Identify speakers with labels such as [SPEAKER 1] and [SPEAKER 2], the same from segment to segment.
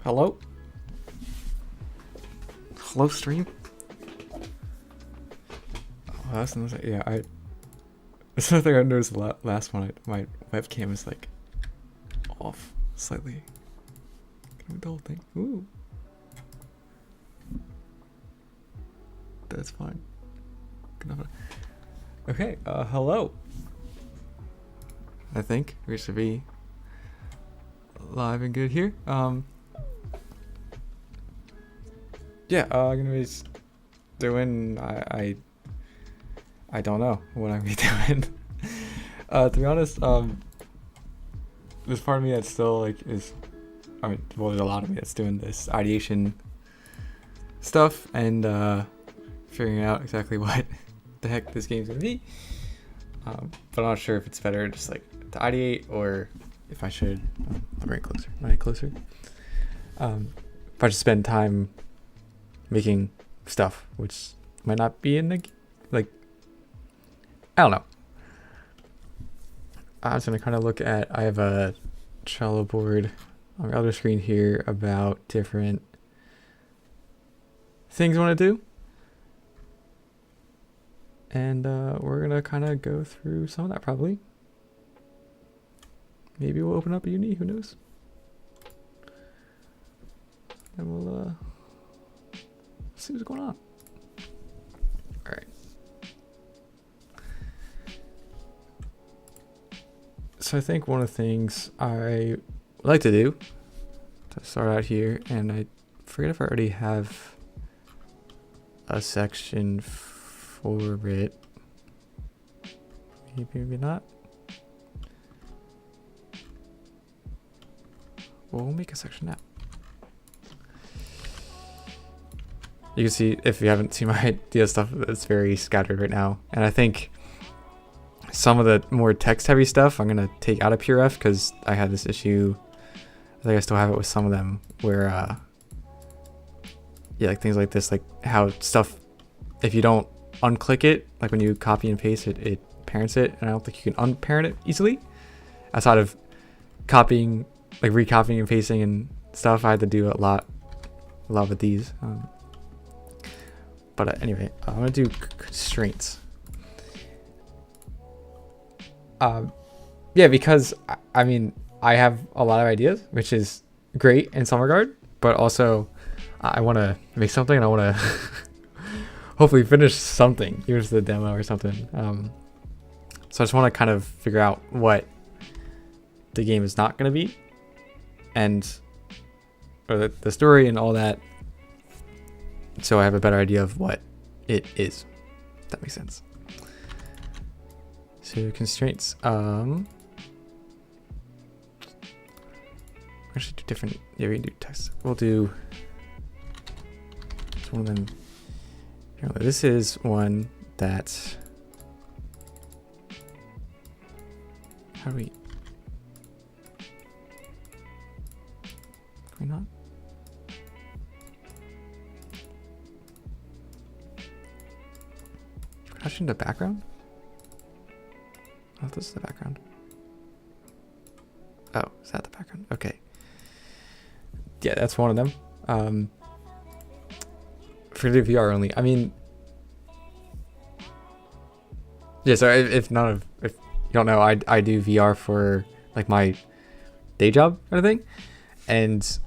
[SPEAKER 1] Hello? Hello, stream? Oh, that's another, yeah, that's another thing I noticed last one. My webcam is like off slightly. Can we the whole thing? Ooh. That's fine. Okay, hello. I think we should be live and good here. Yeah, I'm gonna be doing, I don't know what I'm gonna be doing. To be honest, there's part of me that still like well, there's a lot of me that's doing this ideation stuff and figuring out exactly what the heck this game's gonna be. But I'm not sure if it's better just like to ideate or if I should. I'll bring it closer. Am I closer? If I should spend time making stuff, which might not be in the like. I don't know. I was gonna kind of look at. I have a Trello board on the other screen here about different things I want to do. And we're going to kind of go through some of that probably. Maybe we'll open up a uni, who knows? And we'll see what's going on. All right. So I think one of the things I like to do to start out here, and I forget if I already have a section for it. Maybe not. Well, we'll make a section now. You can see, if you haven't seen my idea stuff, it's very scattered right now. And I think some of the more text heavy stuff I'm going to take out of PureF because I had this issue. I think I still have it with some of them where, yeah, like things like this, like how stuff, if you don't unclick it, like when you copy and paste it, it parents it. And I don't think you can unparent it easily. Outside of copying, like recopying and pasting and stuff, I had to do a lot with these. But anyway, I'm going to do constraints. Yeah, because I mean, I have a lot of ideas, which is great in some regard, but also I want to make something and I want to hopefully finish something. Here's the demo or something. So I just want to kind of figure out what the game is not going to be or the story and all that. So I have a better idea of what it is. If that makes sense. So constraints. We should do different. Yeah, we can do text. We'll do. It's one of them. This is one that. How do we? Can we not? Crash into background? Oh, this is the background. Oh, is that the background? Okay. Yeah, that's one of them. For the VR only. I mean, yeah. So if you don't know, I do VR for like my day job kind of thing, and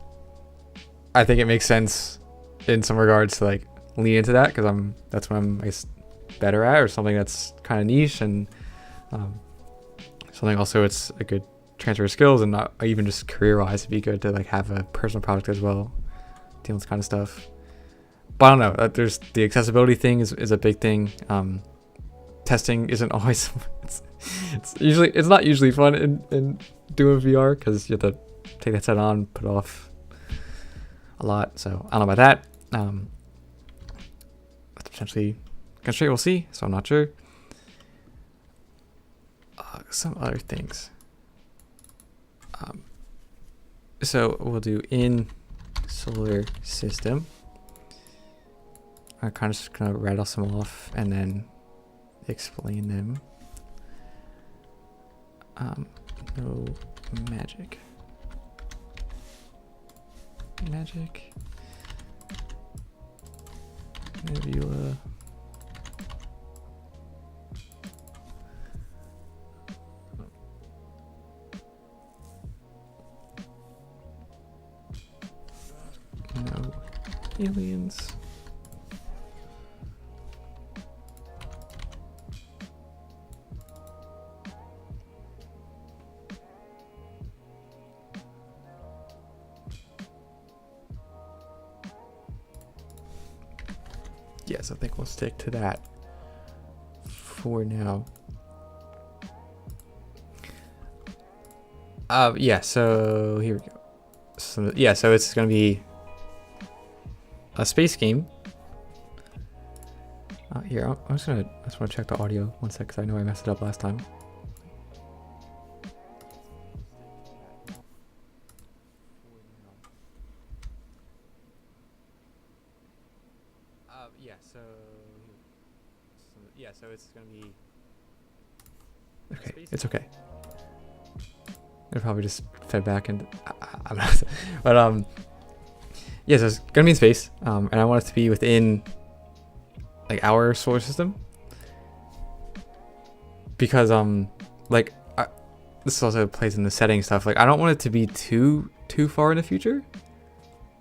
[SPEAKER 1] I think it makes sense in some regards to like lean into that because that's what I'm I guess better at, or something that's kind of niche and something also it's a good transfer of skills, and not even just career-wise, it'd be good to like have a personal project as well, dealing with this kind of stuff. But I don't know. There's the accessibility thing is a big thing. Testing isn't always. It's not usually fun in doing VR because you have to take that set on, put it off a lot. So I don't know about that. That's potentially constraint. We'll see. So I'm not sure. Some other things. So we'll do in solar system. I'm kind of just gonna rattle some off and then explain them. No magic. Magic. Nebula. No. Aliens. Yes, I think we'll stick to that for now. Yeah, so here we go. So yeah, so it's gonna be a space game. Here, I just want to check the audio one sec, because I know I messed it up last time. Yeah, so it's gonna be. Okay, it's okay. It probably just fed back, and I'm not. But yeah, so it's gonna be in space, and I want it to be within like our solar system, because like this also plays in the setting stuff. Like I don't want it to be too far in the future.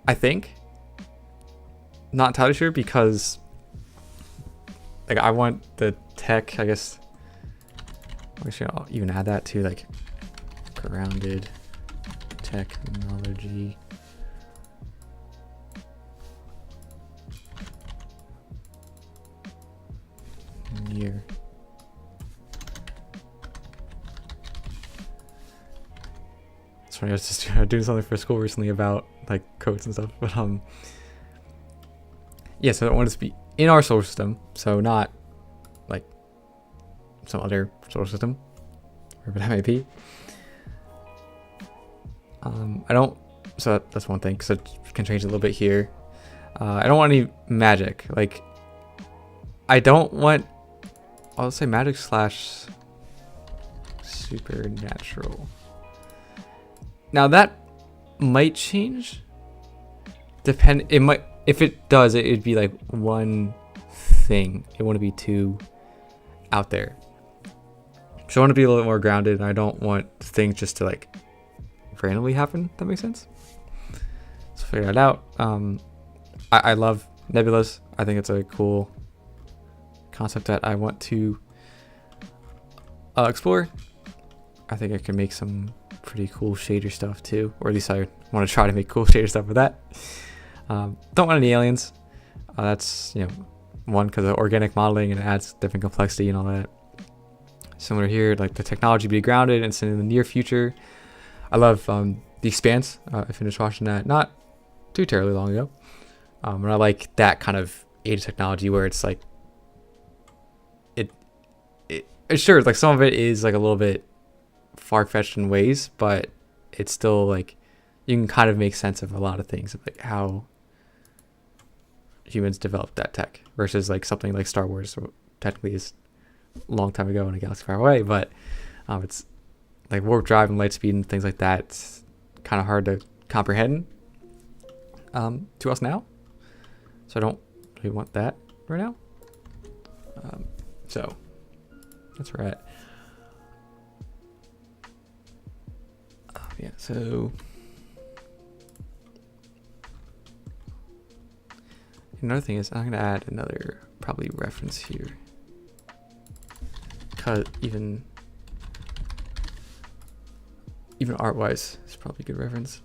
[SPEAKER 1] I think. Not entirely sure, because like I want the tech, I guess. Actually, I'll even add that to like grounded technology. Near. Sorry, I was just doing something for school recently about like codes and stuff, but yeah, so I want it to be in our solar system, so not like some other solar system, wherever that may be. I don't, so that's one thing, so it can change a little bit here. I don't want any magic. Like, I don't want, I'll say magic slash supernatural. Now that might change. It might, if it does, it'd be like one thing. It wouldn't be too out there. So I want to be a little bit more grounded, and I don't want things just to like randomly happen. That makes sense. Let's figure that out. I love nebulas. I think it's a cool concept that I want to explore. I think I can make some pretty cool shader stuff too, or at least I want to try to make cool shader stuff with that. Don't want any aliens. That's, you know, one, because of organic modeling, and it adds different complexity and all that. Similar here, like the technology be grounded and it's in the near future. I love The Expanse. I finished watching that not too terribly long ago. And I like that kind of age of technology where it's like it's sure, like some of it is like a little bit far-fetched in ways, but it's still like you can kind of make sense of a lot of things, of like how humans developed that tech versus like something like Star Wars, so technically is a long time ago in a galaxy far away, but it's like warp drive and light speed and things like that. It's kind of hard to comprehend to us now, so I don't really want that right now. So that's where we're at. Yeah, so another thing is I'm gonna add another probably reference here, because even art wise it's probably a good reference.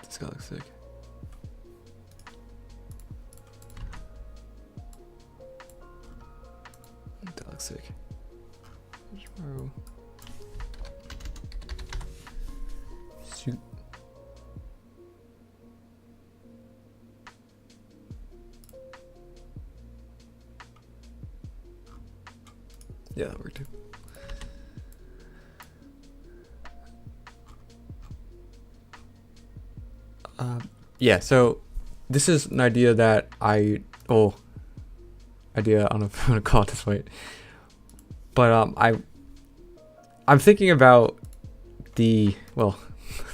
[SPEAKER 1] This guy looks sick. That looks sick. Shoot. Yeah, that worked too. Yeah, so this is an idea that idea, I don't know if I'm gonna call it this way, but I'm thinking about the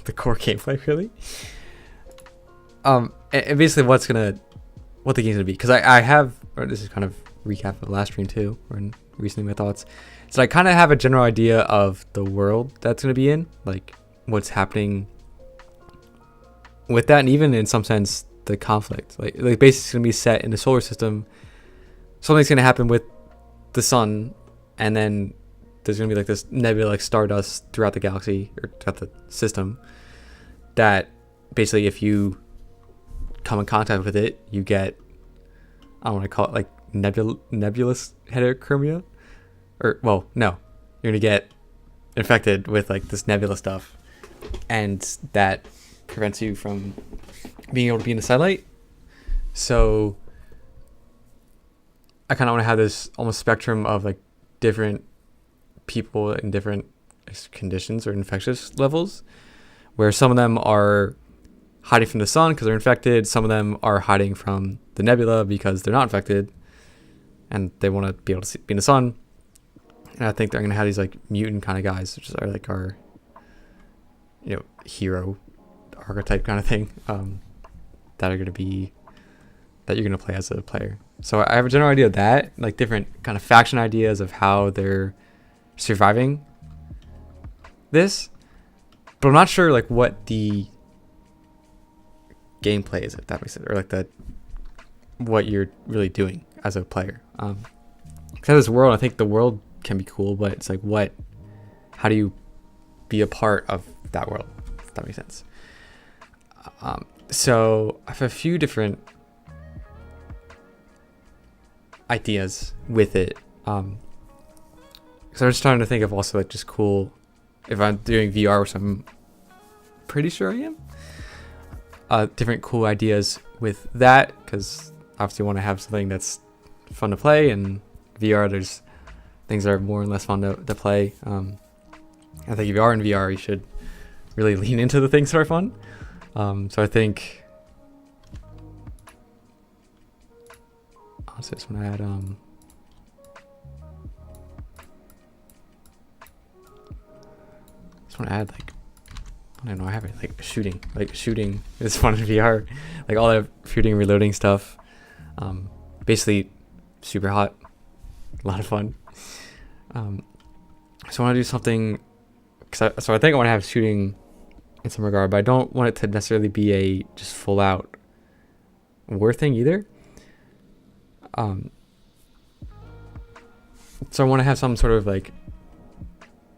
[SPEAKER 1] the core gameplay really. And basically what the game's gonna be, because I have, or this is kind of recap of the last stream too, or recently my thoughts. So I kind of have a general idea of the world that's gonna be in, like what's happening with that, and even in some sense the conflict. Like basically it's gonna be set in the solar system. Something's gonna happen with the sun, and then there's gonna be like this nebula, like stardust throughout the galaxy or throughout the system, that basically if you come in contact with it, you get, I don't want to call it like nebulous heterochromia, or well, no, you're gonna get infected with like this nebula stuff, and that prevents you from being able to be in the sunlight. So I kind of want to have this almost spectrum of like different people in different conditions or infectious levels, where some of them are hiding from the sun because they're infected, some of them are hiding from the nebula because they're not infected and they want to be able to be in the sun. And I think they're going to have these like mutant kind of guys, which are like our, you know, hero archetype kind of thing, that are going to be, that you're going to play as a player. So I have a general idea of that, like different kind of faction ideas of how they're surviving this, but I'm not sure like what the gameplay is, if that makes sense, or like what you're really doing as a player. Because this world, I think the world can be cool, but it's like how do you be a part of that world, if that makes sense. So I have a few different ideas with it, because I'm just trying to think of also like just cool, if I'm doing VR, which I'm pretty sure I am, different cool ideas with that, because obviously want to have something that's fun to play, and VR there's things that are more and less fun to play. I think if you are in VR, you should really lean into the things that are fun. So I think honestly, I just want to add like, I don't know, I have it like shooting. Like shooting is fun in VR. Like all that shooting, reloading stuff. Basically super hot. A lot of fun. So I want to do something, so I think I want to have shooting in some regard, but I don't want it to necessarily be a just full out war thing either. So I want to have some sort of like,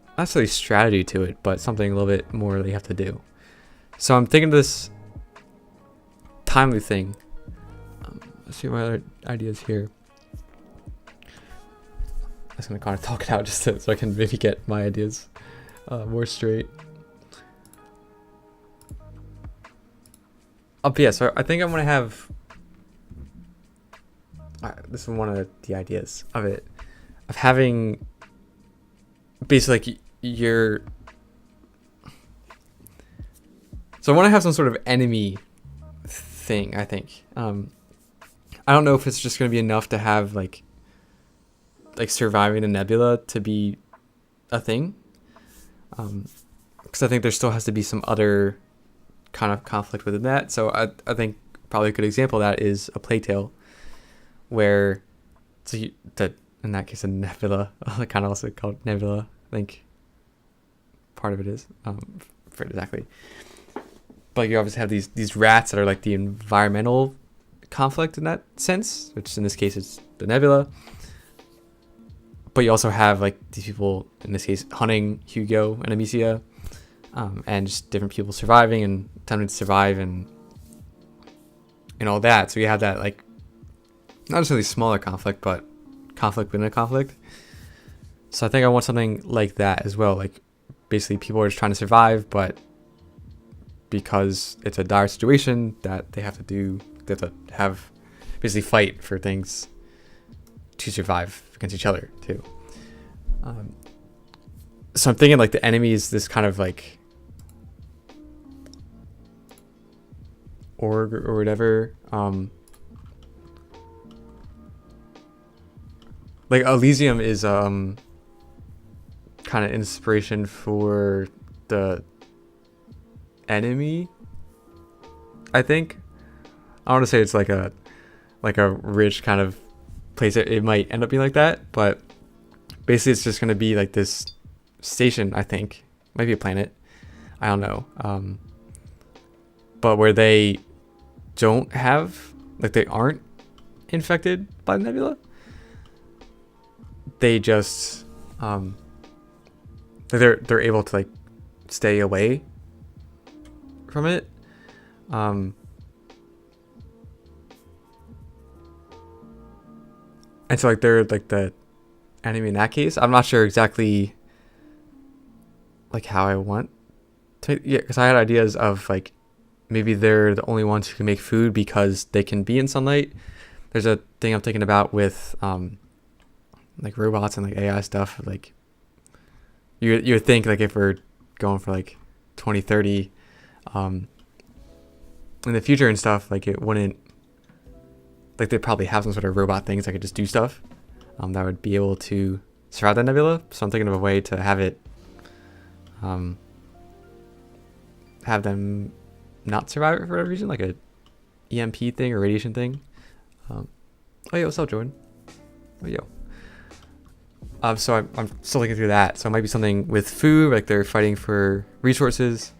[SPEAKER 1] not necessarily strategy to it, but something a little bit more that you have to do. So I'm thinking of this timely thing. Let's see my other ideas here. I'm just gonna kind of talk it out just so I can maybe get my ideas more straight. But yeah, so I think I'm gonna have. This is one of the ideas of it, of having basically like your. So I want to have some sort of enemy thing, I think. I don't know if it's just going to be enough to have like surviving the nebula to be a thing. Because I think there still has to be some other kind of conflict within that. So I think probably a good example of that is a Plague Tale, where in that case a nebula, kind of also called nebula, I think part of it is, for exactly. But you obviously have these rats that are like the environmental conflict in that sense, which in this case is the nebula. But you also have like these people, in this case hunting Hugo and Amicia, and just different people surviving and attempting to survive and all that. So you have that like not necessarily smaller conflict, but conflict within a conflict. So I think I want something like that as well. Like basically people are just trying to survive, but because it's a dire situation that they have to have basically fight for things to survive against each other too. So I'm thinking like the enemy is this kind of like org or whatever. Like Elysium is kind of inspiration for the enemy, I think. I want to say it's like a rich kind of place. It might end up being like that, but basically it's just going to be like this station, I think. Might be a planet. I don't know. But where they don't have, like they aren't infected by the nebula. They just they're able to like stay away from it. And so like they're like the enemy in that case. I'm not sure exactly like how I want to, yeah, because I had ideas of like maybe they're the only ones who can make food because they can be in sunlight. There's a thing I'm thinking about with like robots and like AI stuff. Like you would think like if we're going for like 2030 in the future and stuff, like it wouldn't, like they'd probably have some sort of robot things that could just do stuff that would be able to survive that nebula. So I'm thinking of a way to have it have them not survive it for whatever reason, like a EMP thing or radiation thing. Oh yo, what's up, Jordan? Oh yo. So I'm still looking through that. So it might be something with food, like they're fighting for resources.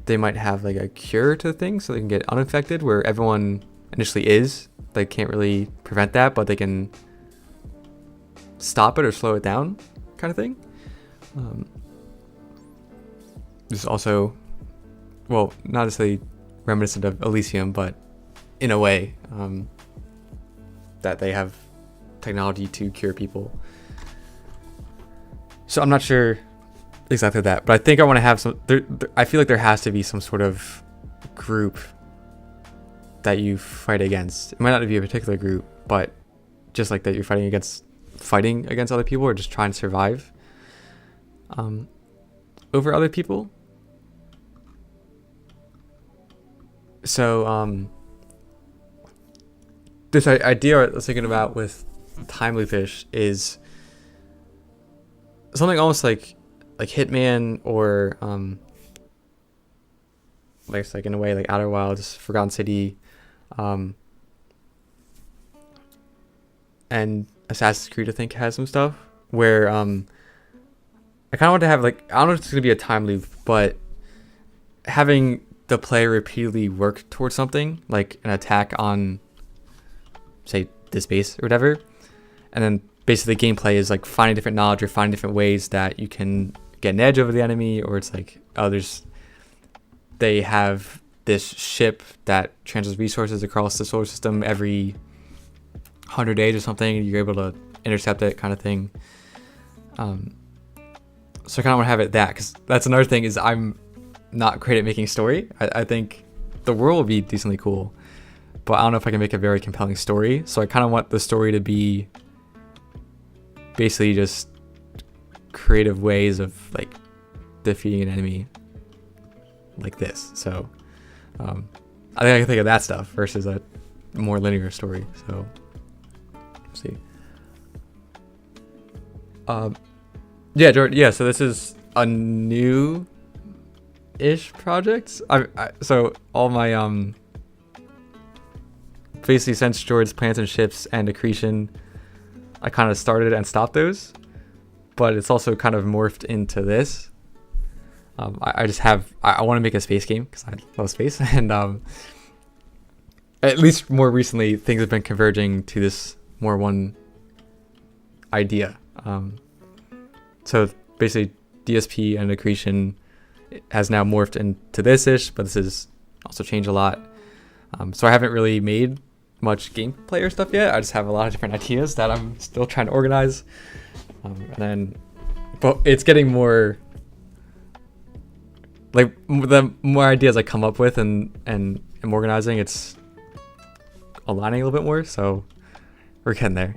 [SPEAKER 1] They might have like a cure to the thing so they can get uninfected, where everyone initially is. They can't really prevent that, but they can stop it or slow it down, kind of thing. This is also, well, not necessarily reminiscent of Elysium, but in a way, that they have technology to cure people. So I'm not sure exactly that, but I think I want to have some. I feel like there has to be some sort of group that you fight against. It might not be a particular group, but just like that, you're fighting against other people or just trying to survive over other people. So this idea I was thinking about with Timely Fish is something almost like Hitman or like in a way like Outer Wilds, Forgotten City, and Assassin's Creed I think has some stuff where I kind of want to have like, I don't know if it's gonna be a time loop, but having the player repeatedly work towards something like an attack on, say, this base or whatever, and then basically the gameplay is like finding different knowledge or finding different ways that you can get an edge over the enemy, or it's like, oh, they have this ship that transfers resources across the solar system every 100 days or something, and you're able to intercept it, kind of thing. So I kind of want to have it that, because that's another thing is I'm not great at making story. I think the world will be decently cool, but I don't know if I can make a very compelling story. So I kind of want the story to be basically just creative ways of like defeating an enemy like this. So I think I can think of that stuff versus a more linear story. So let's see. Yeah, Jordan, yeah, so this is a new ish project. So all my basically since George's Plants and Ships and Accretion, I kind of started and stopped those, but it's also kind of morphed into this. I just have, I want to make a space game because I love space, and at least more recently things have been converging to this more one idea. So basically DSP and Accretion has now morphed into this-ish, but this has also changed a lot. So I haven't really made much gameplay or stuff yet. I just have a lot of different ideas that I'm still trying to organize. But it's getting more, like the more ideas I come up with and am organizing, it's aligning a little bit more. So we're getting there.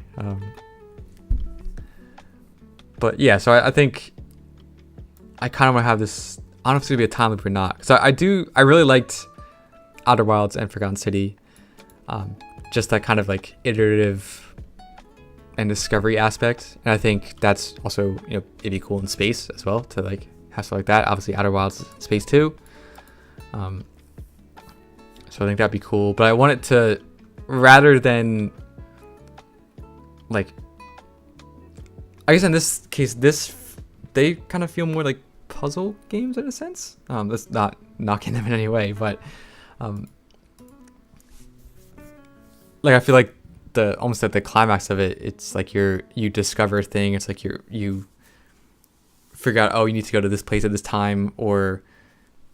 [SPEAKER 1] But yeah, so I think I kind of want to have this, I don't know if it's going to be a time loop or not. Because I really liked Outer Wilds and Forgotten City. Just that kind of like iterative and discovery aspect, and I think that's also, it'd be cool in space as well to like have stuff like that. Obviously, Outer Wilds space too. So I think that'd be cool, but I want it to, rather than like, I guess in this case, they kind of feel more like puzzle games in a sense. That's not knocking them in any way, but like I feel like almost at the climax of it, it's like you discover a thing. It's like you figure out, oh, you need to go to this place at this time, or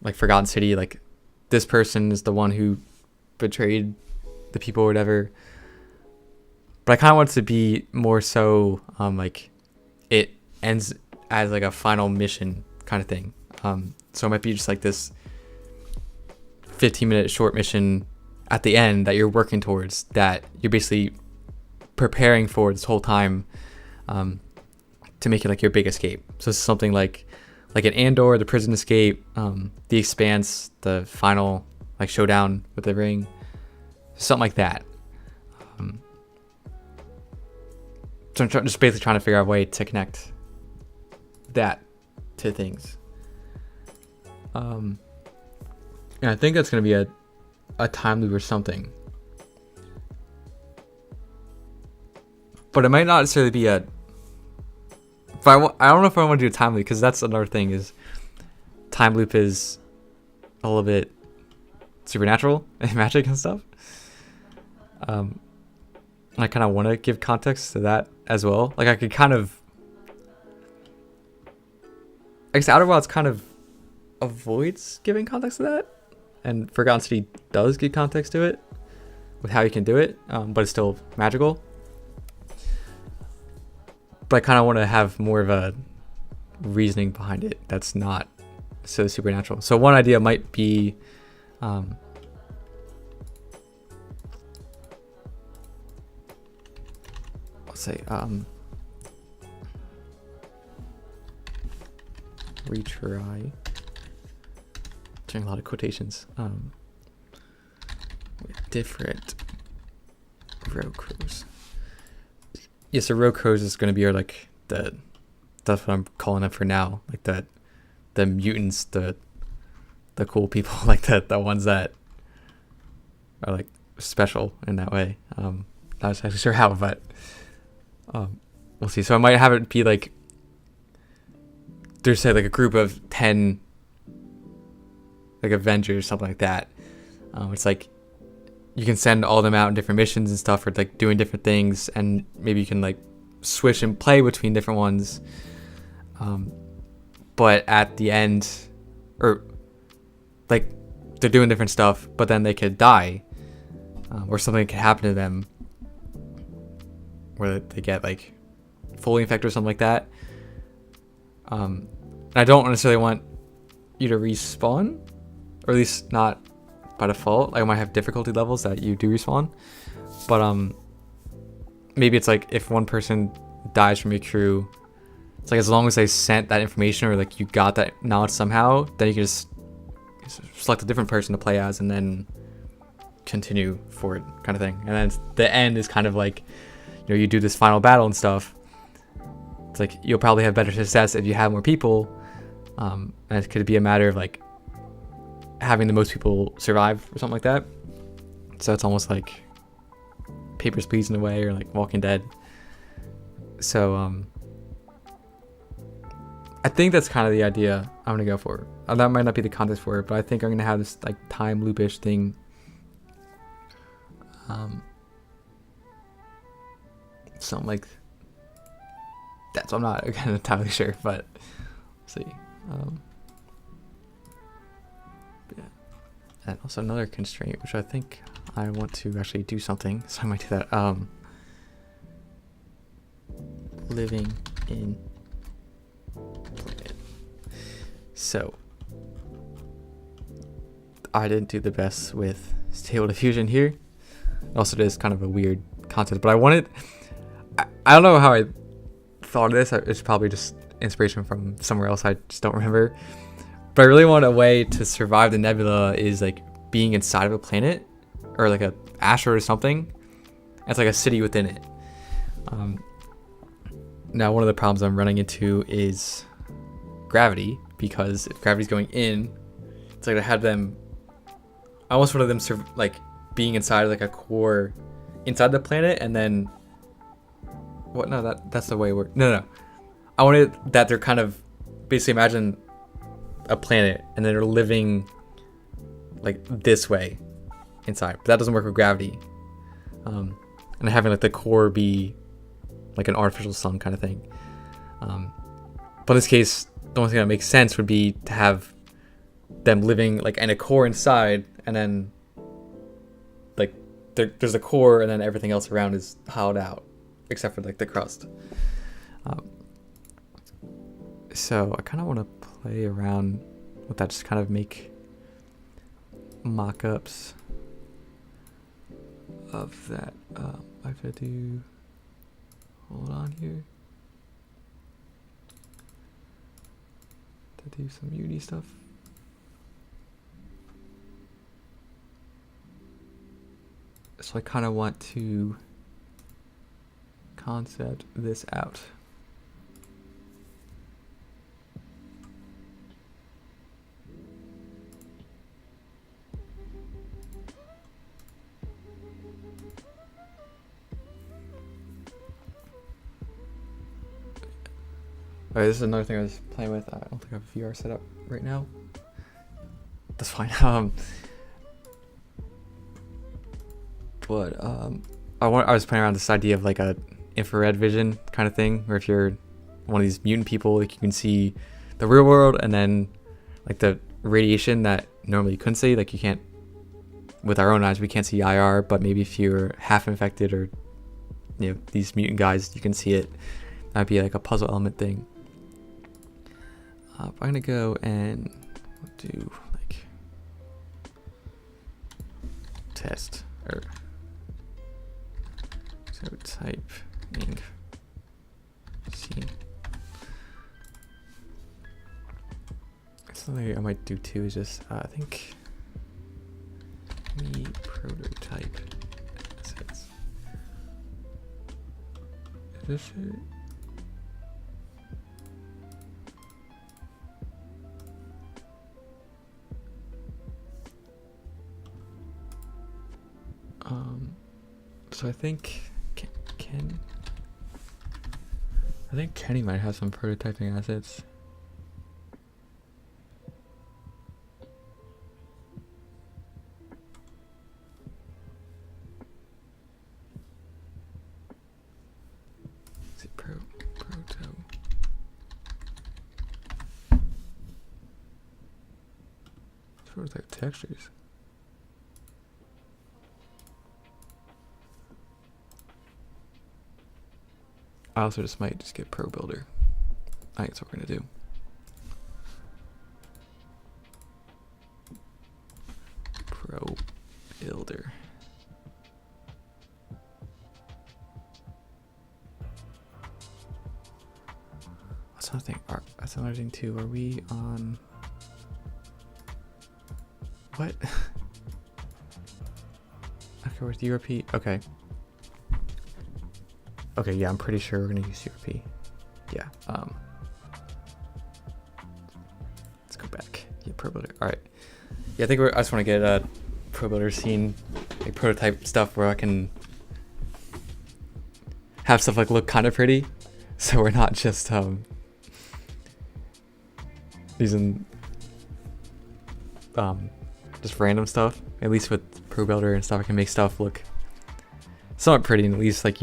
[SPEAKER 1] like Forgotten City, like this person is the one who betrayed the people or whatever. But I kind of want it to be more so like it ends as like a final mission kind of thing. So it might be just like this 15-minute short mission at the end that you're working towards, that you're basically preparing for this whole time, to make it like your big escape. So it's something like an Andor, the prison escape, the Expanse, the final like showdown with the ring, something like that. So I'm just basically trying to figure out a way to connect that to things. And I think that's going to be a time loop or something. But it might not necessarily be I don't know if I want to do a time loop, because that's another thing, is time loop is a little bit supernatural and magic and stuff. I kind of want to give context to that as well. Like I could kind of, I guess Outer Wilds kind of avoids giving context to that, and Forgotten City does give context to it with how you can do it, but it's still magical. But I kind of want to have more of a reasoning behind it that's not so supernatural. So one idea might be, let's say, retry. Doing a lot of quotations. With different road crews. Yeah, so road crows is going to be like that's what I'm calling them for now. Like the mutants, the cool people, like the ones that are like special in that way. Not exactly sure how, but we'll see. So I might have it be like, there's say like a group of 10 like Avengers, something like that. It's like you can send all of them out in different missions and stuff, or like doing different things, and maybe you can like switch and play between different ones. But at the end, or like they're doing different stuff, but then they could die, or something could happen to them where they get like fully infected or something like that. And I don't necessarily want you to respawn, or at least not by default. Like I might have difficulty levels that you do respawn, but maybe it's like if one person dies from your crew, it's like as long as they sent that information, or like you got that knowledge somehow, then you can just select a different person to play as and then continue forward, kind of thing. And then the end is kind of like, you do this final battle and stuff. It's like you'll probably have better success if you have more people, and it could be a matter of like having the most people survive or something like that. So it's almost like Papers, Please in a way, or like Walking Dead. So I think that's kind of the idea I'm gonna go for. That might not be the context for it, but I think I'm gonna have this like time loop-ish thing. Something like that. So I'm not entirely sure, but let's see. Yeah. And also another constraint, which I think I want to actually do something, so I might do that. Living in planet. So I didn't do the best with Stable Diffusion here. Also, it is kind of a weird concept, but I wanted. I don't know how I thought of this. It's probably just inspiration from somewhere else. I just don't remember. But I really want a way to survive the nebula is like being inside of a planet or like a asteroid or something. It's like a city within it. Now, one of the problems I'm running into is gravity, because if gravity's going in, it's like I had them. I almost wanted them like being inside like a core inside the planet, and then what? No, that's the way it works. No. I wanted that they're kind of basically imagine a planet and then they're living like this way inside, but that doesn't work with gravity. And having like the core be like an artificial sun kind of thing. But in this case, the only thing that makes sense would be to have them living like in a core inside, and then like there's a core, and then everything else around is hollowed out except for like the crust. So I kind of want to play around with that, just kind of make mock-ups of that. I have to do, hold on here, to do some Unity stuff. So I kind of want to concept this out. Alright, this is another thing I was playing with. I don't think I have VR set up right now. That's fine. But I was playing around this idea of like a infrared vision kind of thing, where if you're one of these mutant people, like you can see the real world, and then like the radiation that normally you couldn't see. Like you can't, with our own eyes, we can't see IR, but maybe if you're half infected or these mutant guys, you can see it. That'd be like a puzzle element thing. I'm gonna go and do like test or so typing scene. Something I might do too is just I think me prototype assets. Is this it? So I think Kenny might have some prototyping assets. Is it proto? Prototype textures. I also might just get Pro Builder. I think that's what we're gonna do. Pro Builder. What's another thing? That's another thing too. Are we on? What? Okay, with URP. Okay. Okay, yeah, I'm pretty sure we're gonna use URP. Yeah. Let's go back. Yeah, Pro Builder. All right. Yeah, I think I just want to get a Pro Builder scene, like prototype stuff where I can have stuff like look kind of pretty, so we're not just using just random stuff. At least with Pro Builder and stuff, I can make stuff look somewhat pretty, and at least like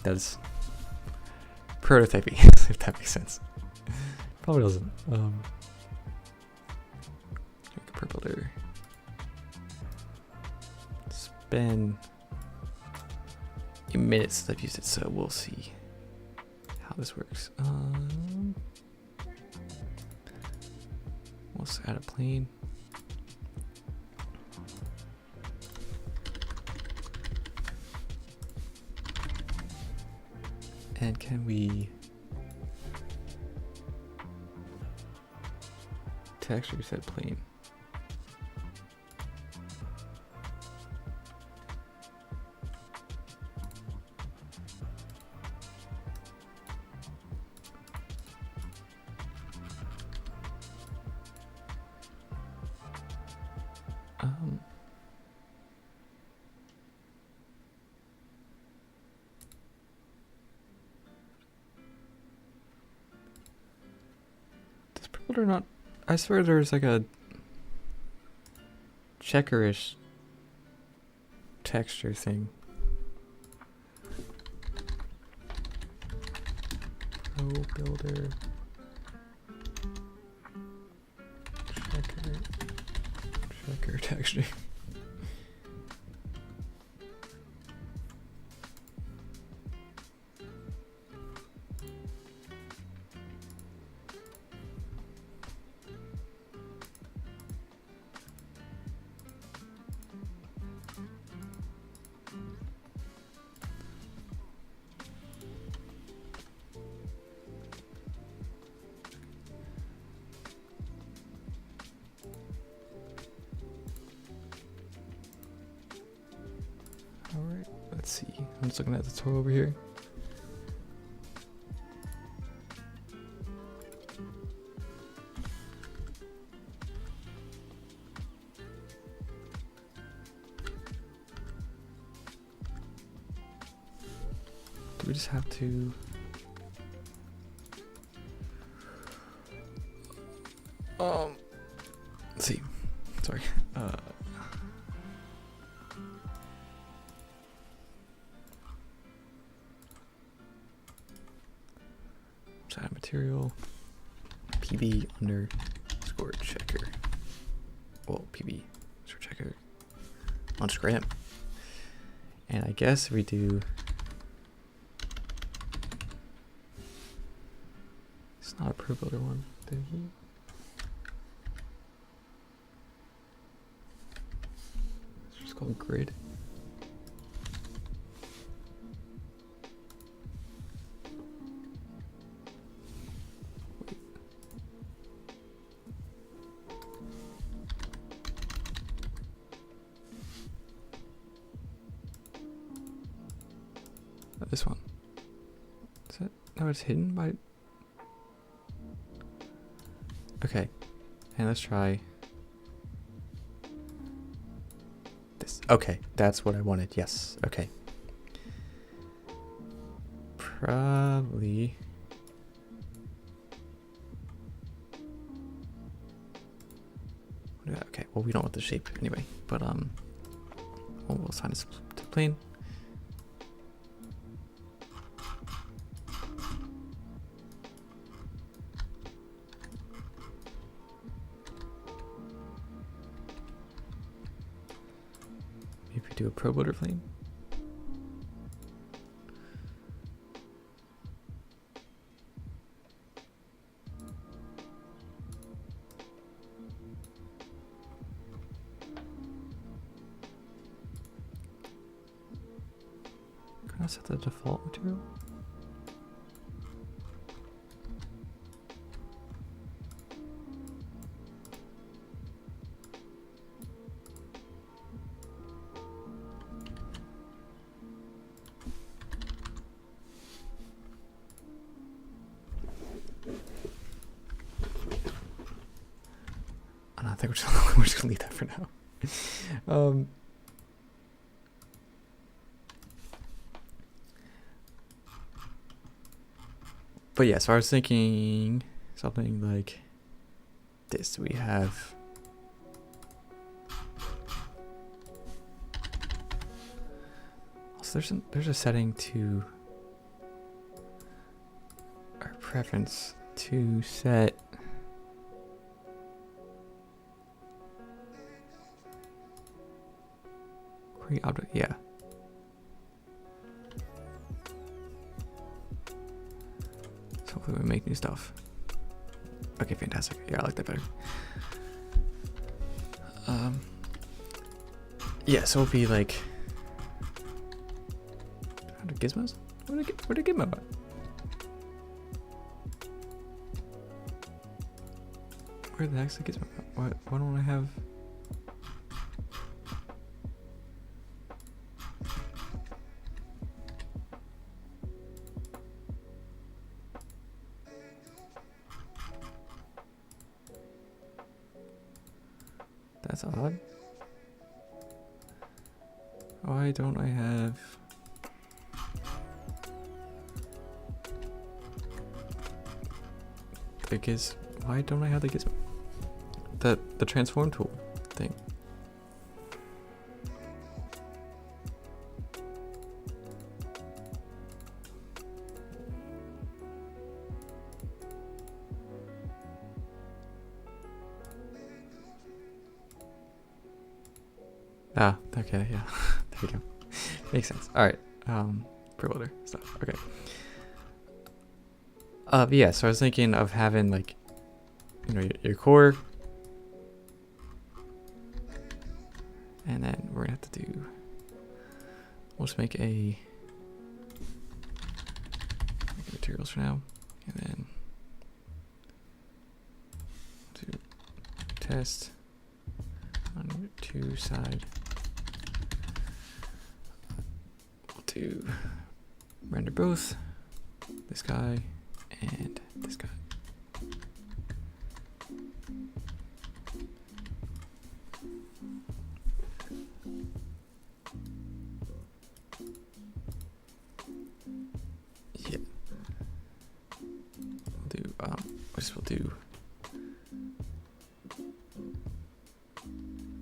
[SPEAKER 1] that's prototyping, if that makes sense. Probably doesn't. Pro Builder. It's been a minute since I've used it, so we'll see how this works. Let's add a plane. And can we texture set plane? people are not. I swear there's like a checkerish texture thing. Pro builder. Checker texture. Alright, let's see. I'm just looking at the tutorial over here. Do we just have to... let's see. Sorry. Side material. PB underscore checker. Well, PB underscore checker. Underscore him. And I guess we do... It's not a pro builder one. Did he? It's just called grid. This one. Is it? No, it's hidden by... Okay. And let's try... this. Okay, that's what I wanted. Yes. Okay. Probably... okay, well, we don't want the shape anyway, but we'll assign this to plane. Maybe do a pro builder plane. Can I set the default material? I think we're just gonna leave that for now. But yeah, so I was thinking something like this. We have also there's a setting to our preference to set query object. Yeah. Hopefully we make new stuff. Okay, fantastic. Yeah, I like that better. Yeah, so it'll be like... Gizmos? Where'd Gizmo go? Where the heck's the Gizmo? Why don't I have... That's odd. Why don't I have... the Gizmo? Why don't I have the gizmo? The transform tool thing. Ah, okay, yeah. There we go. Makes sense. Alright. Preloader stuff. Okay. But yeah, so I was thinking of having like, you know, your core. And then we're gonna have to do, we'll just make materials for now. And then do test on your 2 side. We'll do render both this guy and this guy. Yeah. We'll do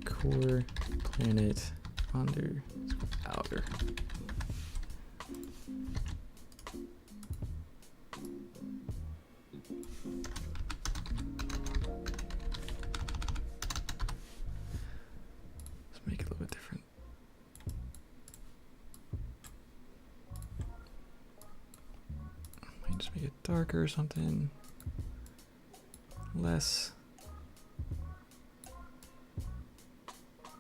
[SPEAKER 1] core planet under outer. Let's make it a little bit different. Might just make it darker or something. Less.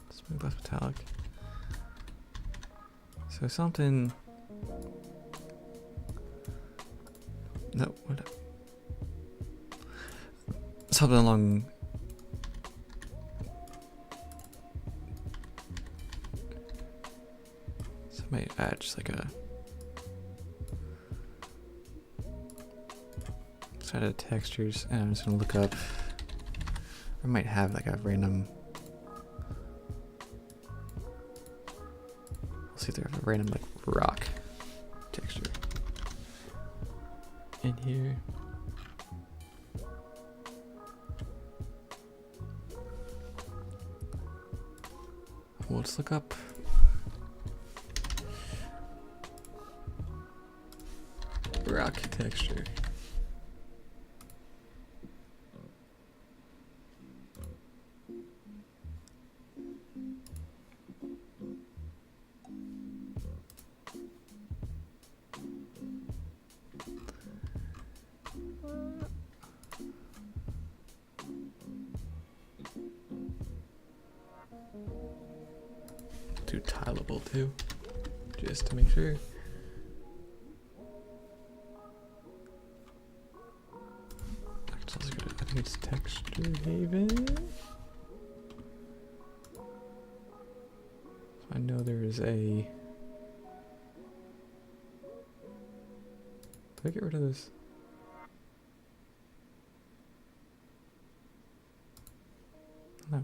[SPEAKER 1] Let's make less metallic. So something. No, what? Something along. So I might add just like a. Set of textures, and I'm just gonna look up. I might have like a random. Let's see if they have a random like rock texture in here. We'll just look up. Rock texture. Do tileable too, just to make sure. I think it's Texture Haven. So I know there is a. Did I get rid of this? No.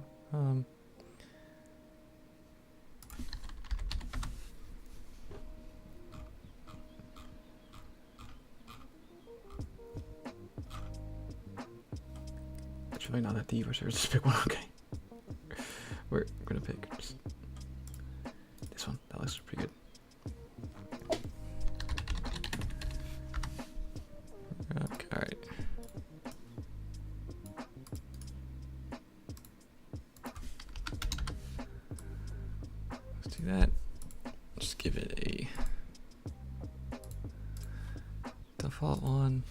[SPEAKER 1] It's really not that deep, or should I just pick one? Okay. We're gonna pick just this one. That looks pretty good. Okay, alright. Let's do that. Just give it a default one.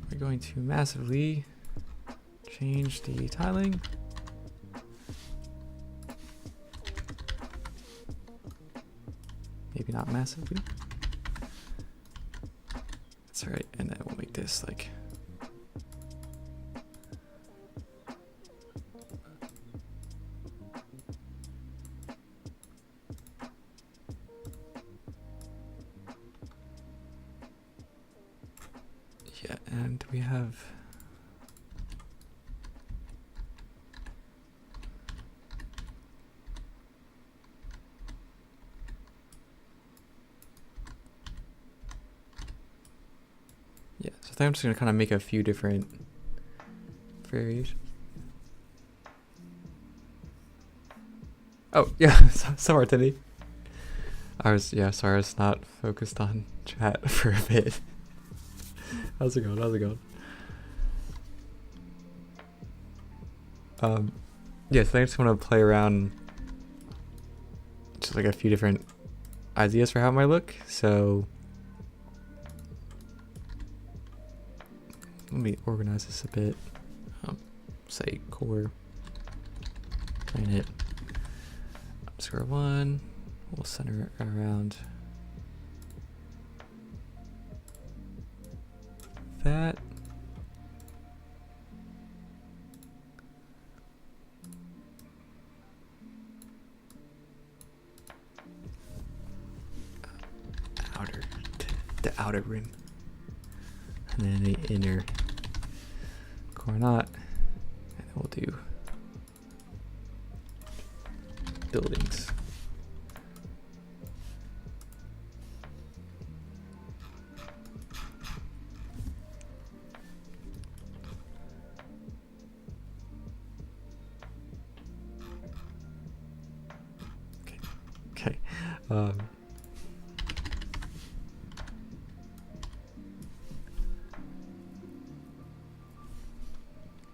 [SPEAKER 1] We're going to massively change the tiling. Maybe not massively. That's all right, and then we'll make this like yeah, and we have think I'm just gonna kind of make a few different variations. Oh yeah, sorry, Tinny. Sorry, I was not focused on chat for a bit. How's it going? Yes, I just want to play around just like a few different ideas for how it might look. So let me organize this a bit. Say core planet _1. We'll center it around that. The outer rim, and then the inner coordinate, and then we'll do buildings. Okay.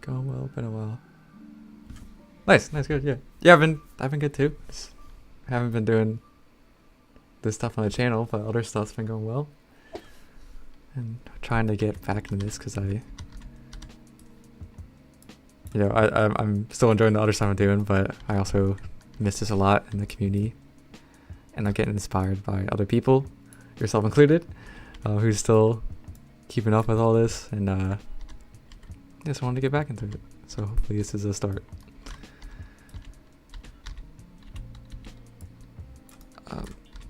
[SPEAKER 1] Going well, been a while. Nice, good, yeah. Yeah, I've been good too. I haven't been doing this stuff on the channel, but other stuff's been going well. And trying to get back into this because I'm still enjoying the other stuff I'm doing, but I also miss this a lot in the community. And I'm getting inspired by other people, yourself included, who's still keeping up with all this, and just wanted to get back into it. So hopefully this is a start.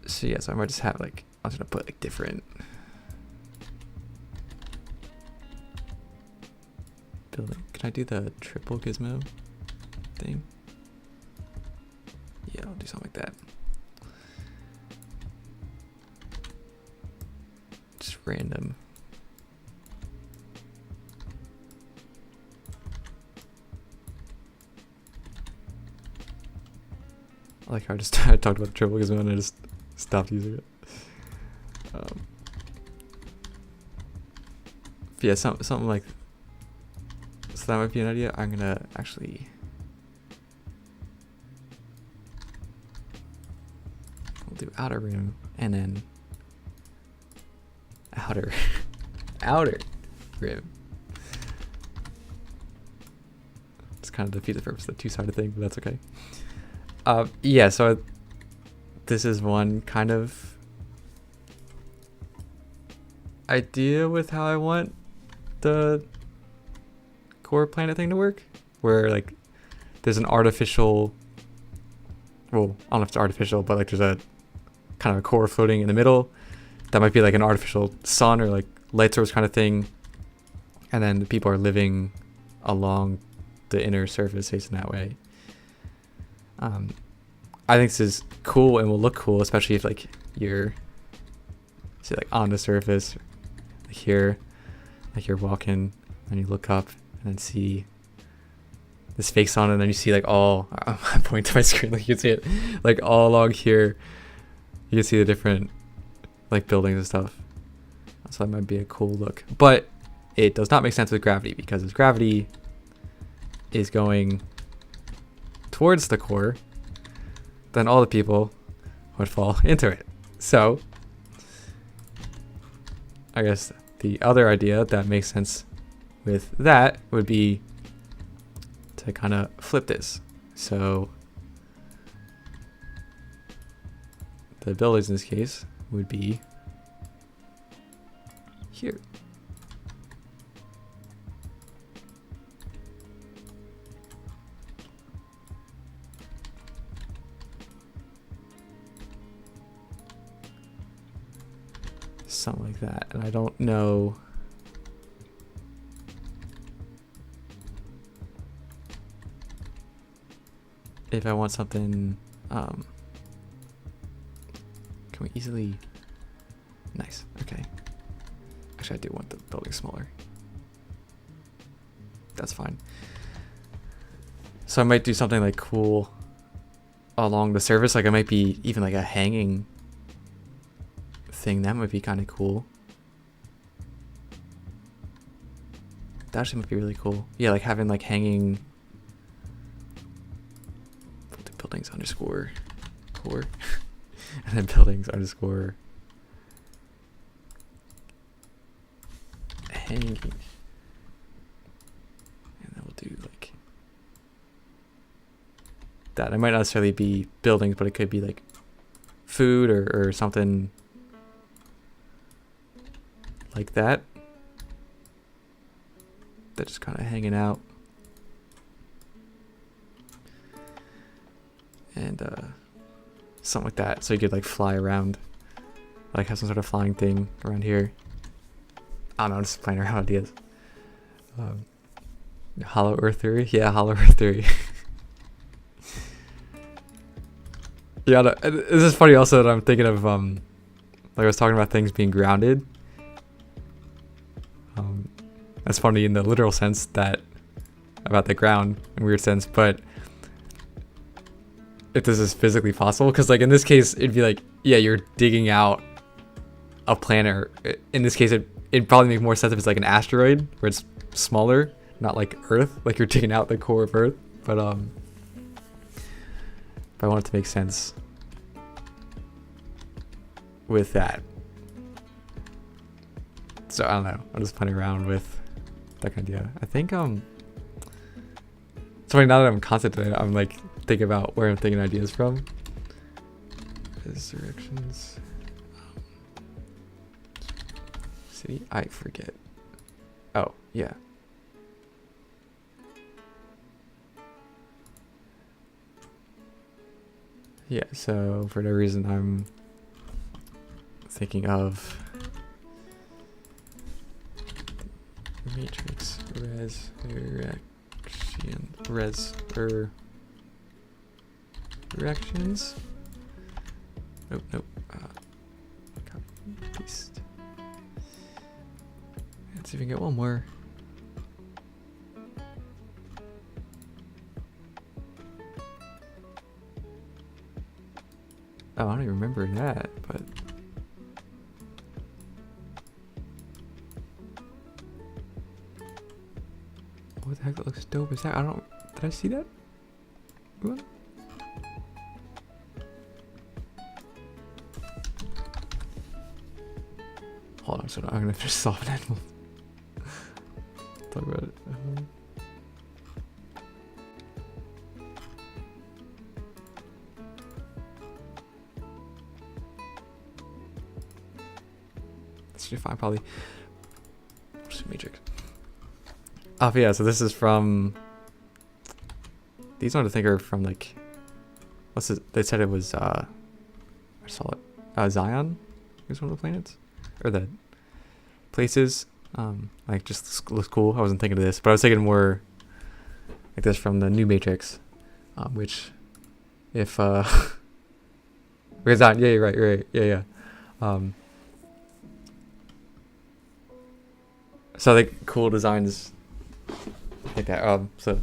[SPEAKER 1] So yeah, so I might just have like, I'm just gonna put like different building. Can I do the triple gizmo thing? Yeah, I'll do something like that. Just random. I like how I just talked about the triple gizmo and I just stopped using it. Yeah, something like, so that might be an idea. I'm gonna actually, we'll do outer rim and then outer rim. It's kind of defeats the purpose of the two-sided thing, but that's okay. Yeah, so this is one kind of idea with how I want the core planet thing to work, where like there's an artificial, well, I don't know if it's artificial, but like there's a kind of a core floating in the middle that might be like an artificial sun or like light source kind of thing, and then the people are living along the inner surface facing that way. I think this is cool and will look cool, especially if like you're, say, like on the surface, like here, like you're walking and you look up and then see this fake sun, and then you see like all, I'm pointing to my screen like you can see it, like all along here, you can see the different like buildings and stuff. So that might be a cool look, but it does not make sense with gravity, because as gravity is going towards the core, then all the people would fall into it. So I guess the other idea that makes sense with that would be to kind of flip this. So the buildings in this case would be here. Something like that. And I don't know if I want something, can we easily, nice, okay. Actually, I do want the building smaller. That's fine. So I might do something like cool along the surface. Like it might be even like a hanging thing. That might be kind of cool. That actually might be really cool. Yeah, like having like hanging buildings underscore core and then buildings underscore hanging. And then we'll do like that. It might not necessarily be buildings, but it could be like food or something like that. They're just kind of hanging out. And something like that. So you could like fly around. Like have some sort of flying thing around here. I don't know, I'm just playing around with ideas. Hollow Earth theory? Yeah, Hollow Earth theory. Yeah, this is funny also that I'm thinking of, like I was talking about things being grounded. That's funny in the literal sense that, about the ground, in a weird sense, but if this is physically possible, because like in this case, it'd be like, yeah, you're digging out a planet. Or in this case, it'd probably make more sense if it's like an asteroid, where it's smaller, not like Earth, like you're digging out the core of Earth, but I want it to make sense with that. So I don't know. I'm just playing around with that kind of idea. I think so now that I'm concentrating, I'm like thinking about where I'm thinking ideas from. Resurrections. City? I forget. Oh, yeah. Yeah, so for no reason I'm thinking of matrix resurrections. Nope. Paste. Let's see if we can get one more. Oh, I don't even remember that, but what the heck? That looks dope. Is that? Did I see that? What? Hold on, so I'm gonna finish solving that. Talk about it. That should be fine, probably. Just matrix. Oh yeah, so this is from. These ones I think are from like. What's it? They said it was. I saw it. Zion is one of the planets, or the places. Like just looks cool. I wasn't thinking of this, but I was thinking more like this from the new Matrix, which, if because yeah, you're right, yeah. So I think cool designs like that. So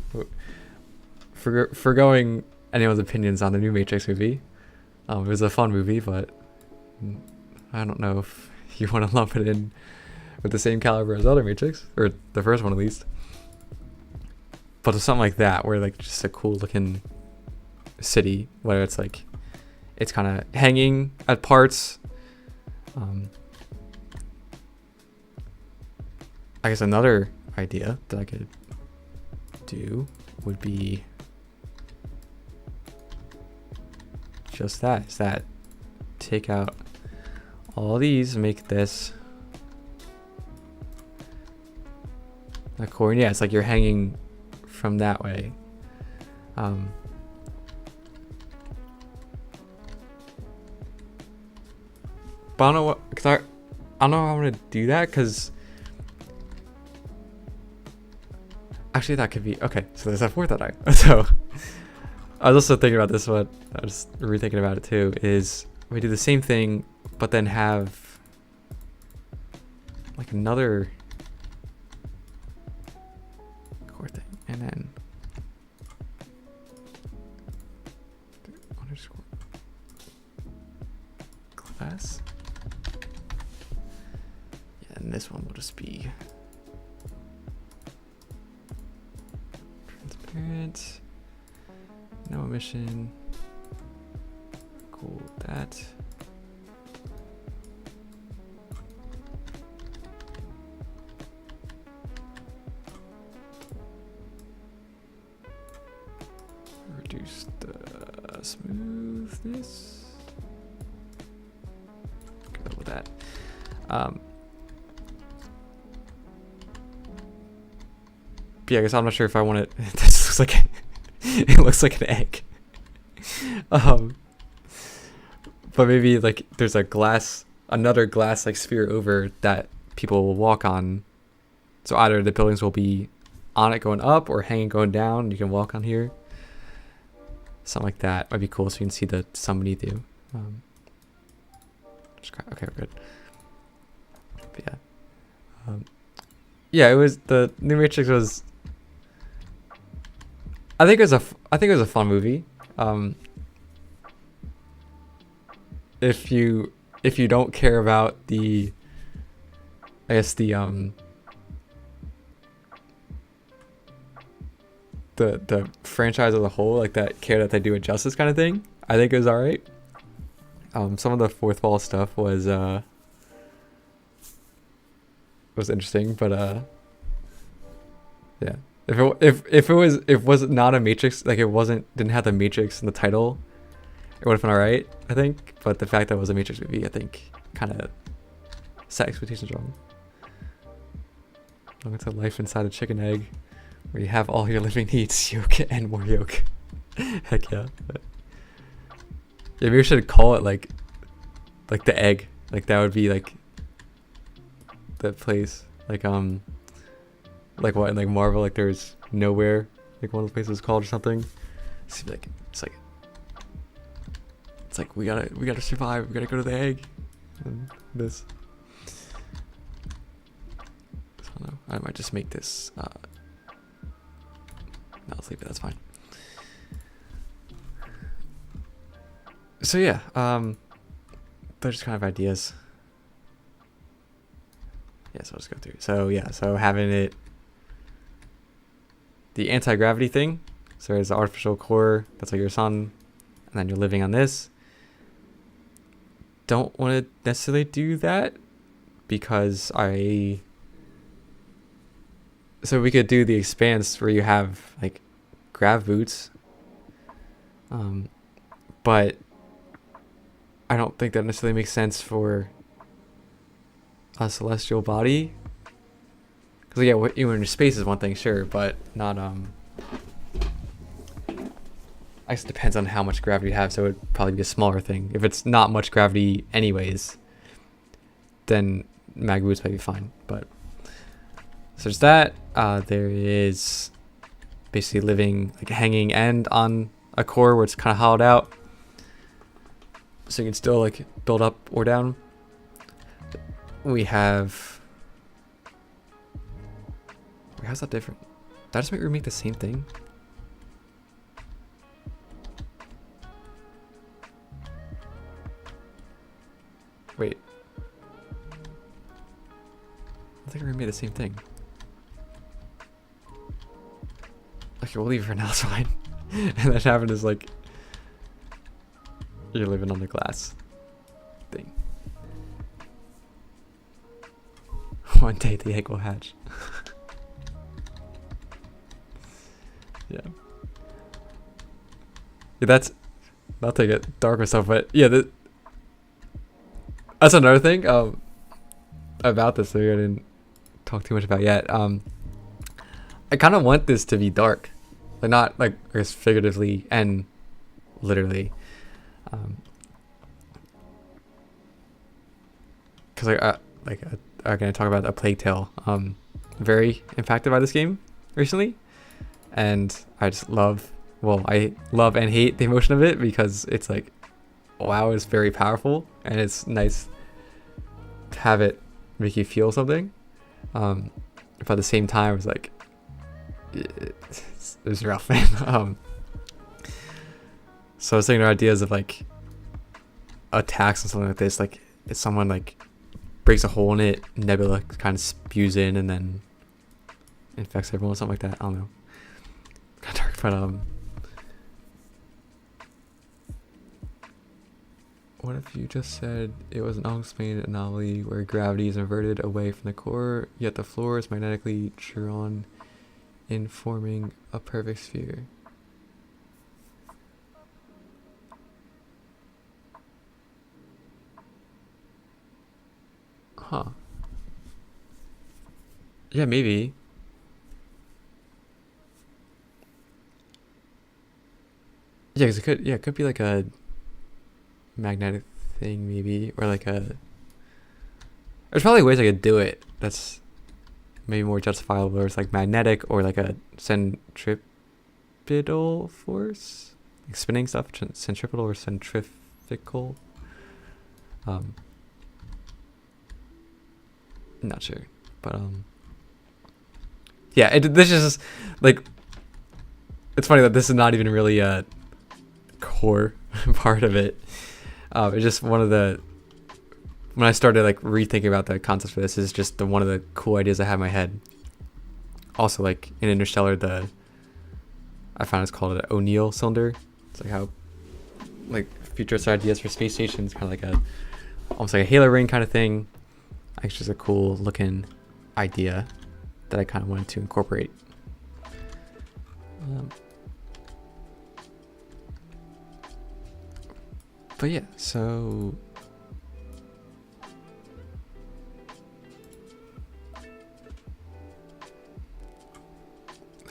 [SPEAKER 1] forgoing anyone's opinions on the new Matrix movie, it was a fun movie, but I don't know if you want to lump it in with the same caliber as other Matrix, or the first one at least. But it's something like that, where like just a cool looking city, where it's like it's kind of hanging at parts. I guess another idea that I could do would be just that. Is that take out all these, make this a core. Yeah, it's like you're hanging from that way. But I don't know what, because I don't know how I'm gonna do that, because actually that could be okay. So there's that fourth idea. So I was also thinking about this one. I was rethinking about it too. Is we do the same thing, but then have like another core thing, and then underscore class. Yeah, and this one will just be transparent, no emission. Cool, that. Reduce the smoothness. Go with that. Yeah, I guess I'm not sure if I want it. This looks like it looks like an egg. But maybe like there's a glass, another glass like sphere over that people will walk on. So either the buildings will be on it going up or hanging going down. You can walk on here. Something like that might be cool, so you can see the sun beneath you. Okay, we're good. But yeah, yeah. It was the new Matrix was. I think it was a fun movie. If you don't care about the, I guess the franchise as a whole, like that care that they do it justice kind of thing, I think it was alright. Some of the fourth wall stuff was interesting, but yeah. If it was not a Matrix, like didn't have the Matrix in the title, it would have been alright, I think. But the fact that it was a Matrix movie, I think, kind of set expectations wrong. Welcome to life inside a chicken egg, where you have all your living needs, yolk and more yolk. Heck yeah. Yeah, maybe we should call it like the egg. Like that would be like the place. Like what in like Marvel, like there's nowhere, like one of the places is called or something. It's like we gotta survive. We gotta go to the egg. And this. I don't know. I might just make this. No, let's leave it. That's fine. So yeah, they're just kind of ideas. Yeah, so I'll just go through. So yeah, so having it, the anti-gravity thing. So there's the artificial core, that's like your sun, and then you're living on this. Don't want to necessarily do that because so we could do the expanse where you have like grav boots, but I don't think that necessarily makes sense for a celestial body. Because yeah, even in space is one thing, sure, but not I guess it depends on how much gravity you have, so it'd probably be a smaller thing. If it's not much gravity anyways, then mag boots might be fine. But so there's that. There is basically living like a hanging end on a core where it's kind of hollowed out, so you can still like build up or down. We have. How's that different? Did I just remake the same thing? Wait. I think I remade the same thing. Okay, we'll leave it for now, it's fine. And that happened is like you're living on the glass thing. One day the egg will hatch. Yeah. Yeah, that's not to get dark or stuff, but yeah, that's another thing about this thing I didn't talk too much about yet. I kind of want this to be dark, like not like I guess figuratively and literally, because I'm gonna talk about A Plague Tale. Very impacted by this game recently. And I just love and hate the emotion of it because it's like, wow, it's very powerful and it's nice to have it make you feel something. But at the same time, it's like it was rough, man. So I was thinking of ideas of like attacks and something like this. Like if someone like breaks a hole in it, Nebula kind of spews in and then infects everyone, something like that. I don't know. Kind of dark, but what if you just said it was an unexplained anomaly where gravity is inverted away from the core, yet the floor is magnetically drawn in forming a perfect sphere? Huh. Yeah, maybe. Yeah, 'cause it could be like a magnetic thing, maybe, or like a. There's probably ways I could do it. That's maybe more justifiable. Where it's like magnetic or like a centripetal force, like spinning stuff, centripetal or centrifugal. Um, not sure, but yeah. This is just like it's funny that this is not even really a core part of it. It's just one of the when I started like rethinking about the concept for this is just one of the cool ideas I had in my head. Also, like in Interstellar, I found it's called an O'Neill cylinder. It's like how like futurist ideas for space stations, kind of like a almost like a halo ring kind of thing. It's just a cool looking idea that I kind of wanted to incorporate. But yeah, so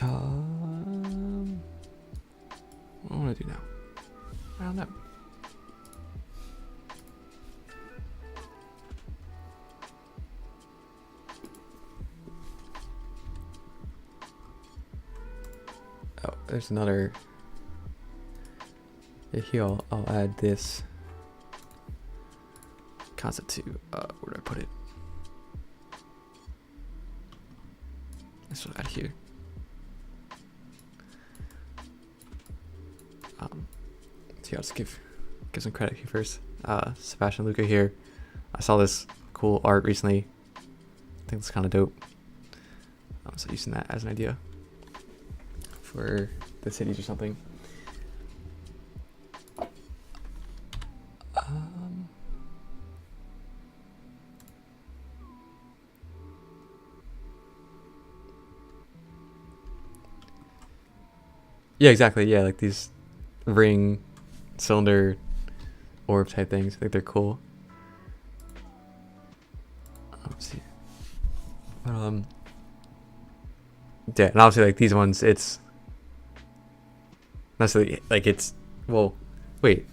[SPEAKER 1] what do I want to do now? I don't know. Oh, there's another. Yeah, here I'll add this concept to where do I put it? This will add here. So yeah, let's give some credit here first. Sebastian Luca here. I saw this cool art recently. I think it's kind of dope. So using that as an idea for the cities or something. Yeah, exactly. Yeah, like these ring, cylinder, orb type things. I think they're cool. Let's see. Yeah, and obviously like these ones, it's necessarily like it's well, wait.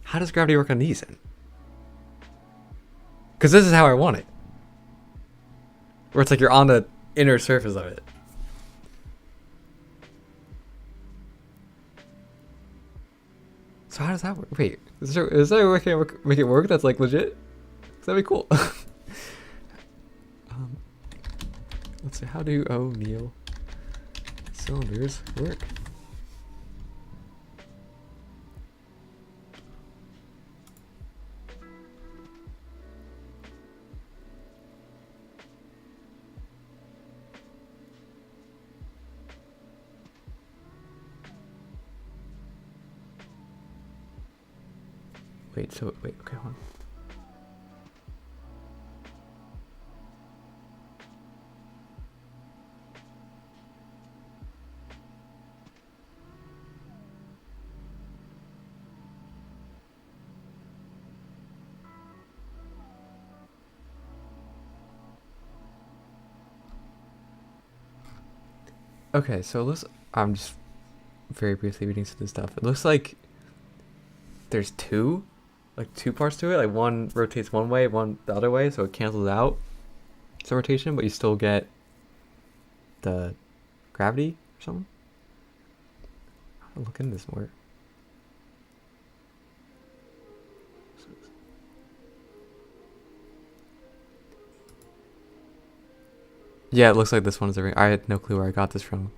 [SPEAKER 1] How does gravity work on these then? Because this is how I want it. Where it's like you're on the inner surface of it. So how does that work? Wait, is there make it work that's like legit? That'd be cool. Let's see, how do O'Neill cylinders work? Wait, okay, hold on. Okay, so it looks, I'm just very briefly reading through this stuff. It looks like there's two parts to it. Like one rotates one way, one the other way, so it cancels out some rotation, but you still get the gravity or something. I'll look into this more. Yeah, it looks like this one is a ring. I had no clue where I got this from.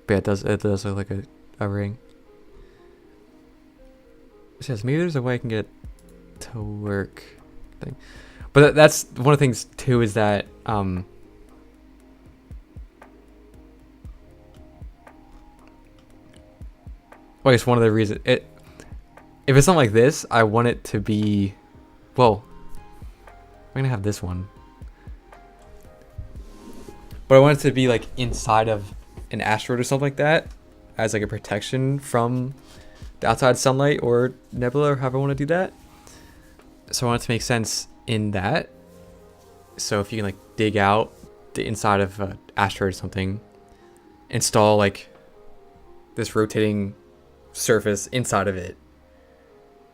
[SPEAKER 1] But yeah, it does look like a ring. It says maybe there's a way I can get it to work thing. But that's one of the things too, is that well, I guess one of the reasons if it's something like this, I want it to be, well, I'm gonna have this one. But I want it to be like inside of an asteroid or something like that, as like a protection from the outside sunlight or nebula, or however I want to do that. So I want it to make sense in that. So if you can like dig out the inside of an asteroid or something, install like this rotating surface inside of it,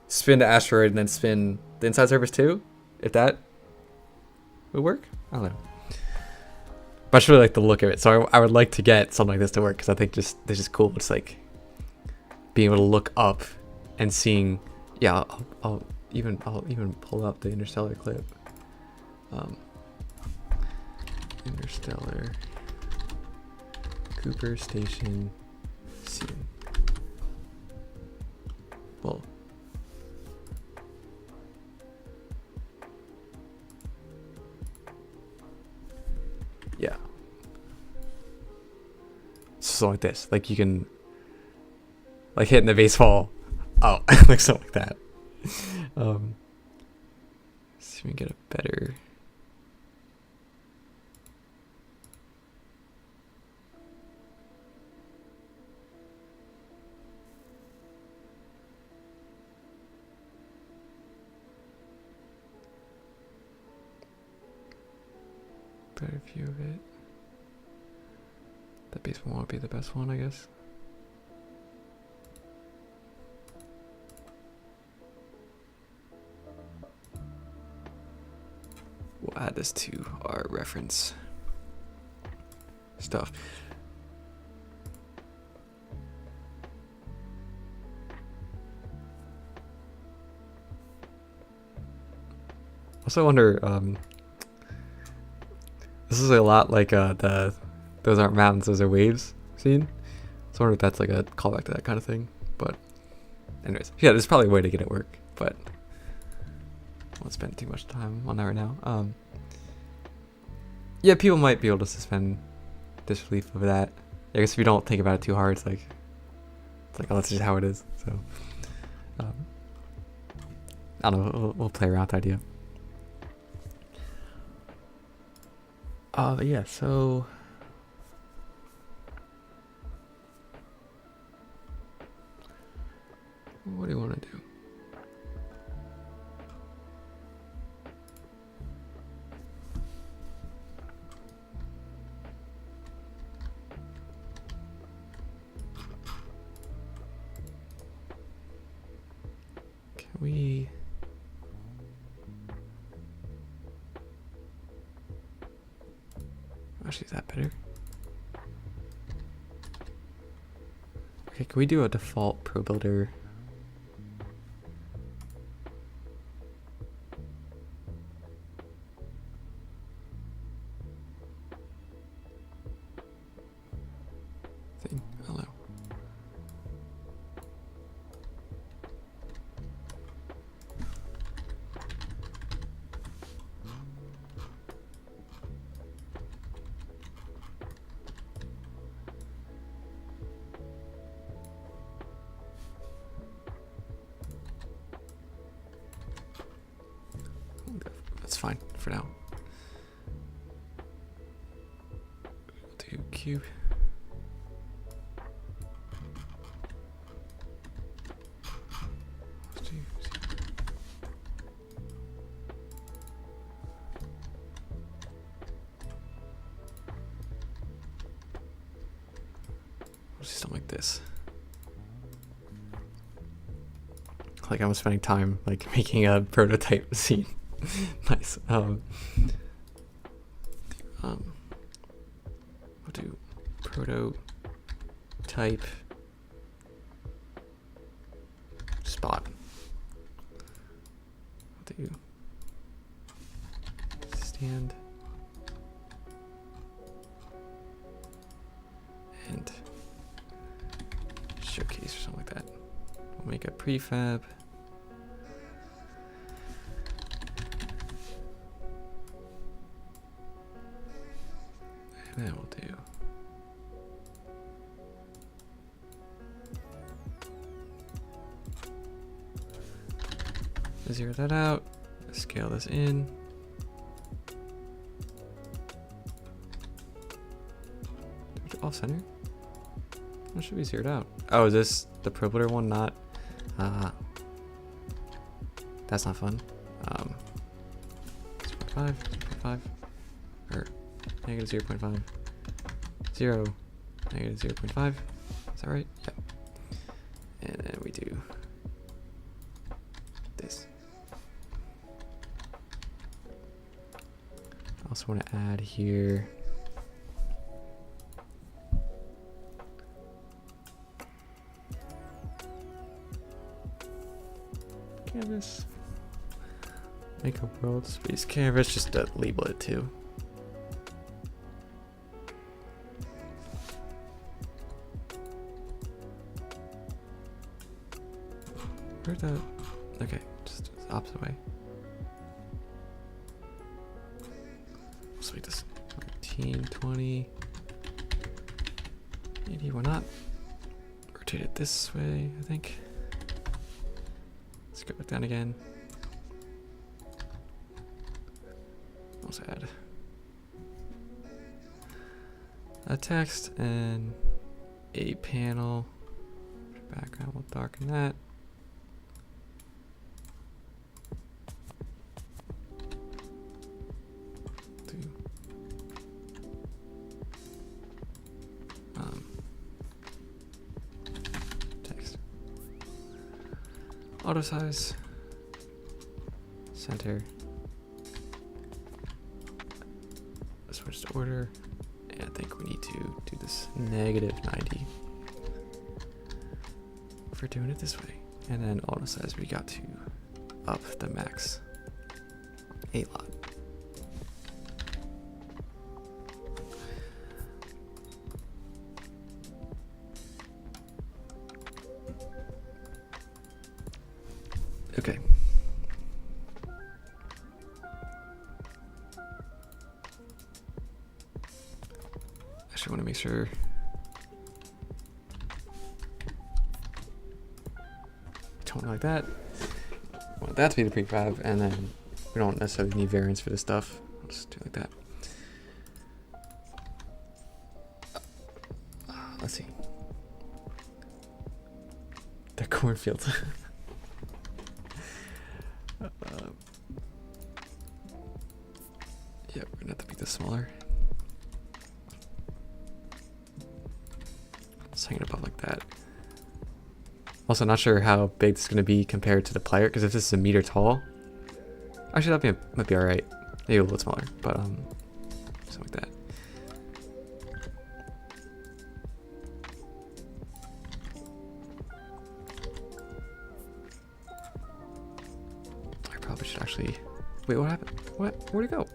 [SPEAKER 1] spin the asteroid, and then spin the inside surface too, if that would work. I don't know. But I just really like the look of it, so I would like to get something like this to work, because I think this is cool. It's like being able to look up and seeing. Yeah, I'll even pull up the Interstellar clip. Interstellar Cooper Station scene. Well, yeah. So like this, like you can like hitting the baseball out, like something like that. See if we can get a better. Better view of it. The baseball won't be the best one, I guess. We'll add this to our reference stuff. Also wonder, this is a lot like the those aren't mountains, those are waves scene. So I wonder if that's like a callback to that kind of thing. But anyways, yeah, there's probably a way to get it work, but I won't spend too much time on that right now. Yeah, people might be able to suspend disbelief over that. I guess if you don't think about it too hard, it's like oh, that's just how it is. So I don't know, we'll play around with the idea. Yeah, so what do you want to do? Can we... Actually, is that better? Okay, can we do a default Pro Builder? Thing. Hello. That's fine for now. Do cube. Something like this. Like I'm spending time like making a prototype scene. Nice. We'll do prototype spot. We'll do stand and showcase or something like that. We'll make a prefab. And then we'll do zero that out, scale this in. Off center? That should be zeroed out. Oh, is this the Probuilder one? Not. That's not fun. 0.5, 0.5, or negative 0.5, 0, negative 0.5. Is that right? Yep. And then we do this. I also want to add here. Canvas. Make a world space canvas, just to label it too. Where'd that? Okay, just the opposite way. Let's make this 13, 20, 80, why not? Rotate it this way, I think. Let's go back down again. Let's add a text and a panel. Background, we'll darken that. Text. Auto size. Center. Switch to order. And I think we need to do this negative 90 for doing it this way. And then auto size, we got to up the max a lot. Okay. Actually, I want to make sure. Don't like that. I want that to be the prefab, and then we don't necessarily need variants for this stuff. I'll just do it like that. Let's see. The cornfields. Yeah, we're gonna have to make this smaller. Just hang it above like that. Also, not sure how big this is gonna be compared to the player, because if this is a meter tall, actually that might be all right. Maybe a little bit smaller, but something like that. I probably should actually. Wait, what happened? What? Where'd it go?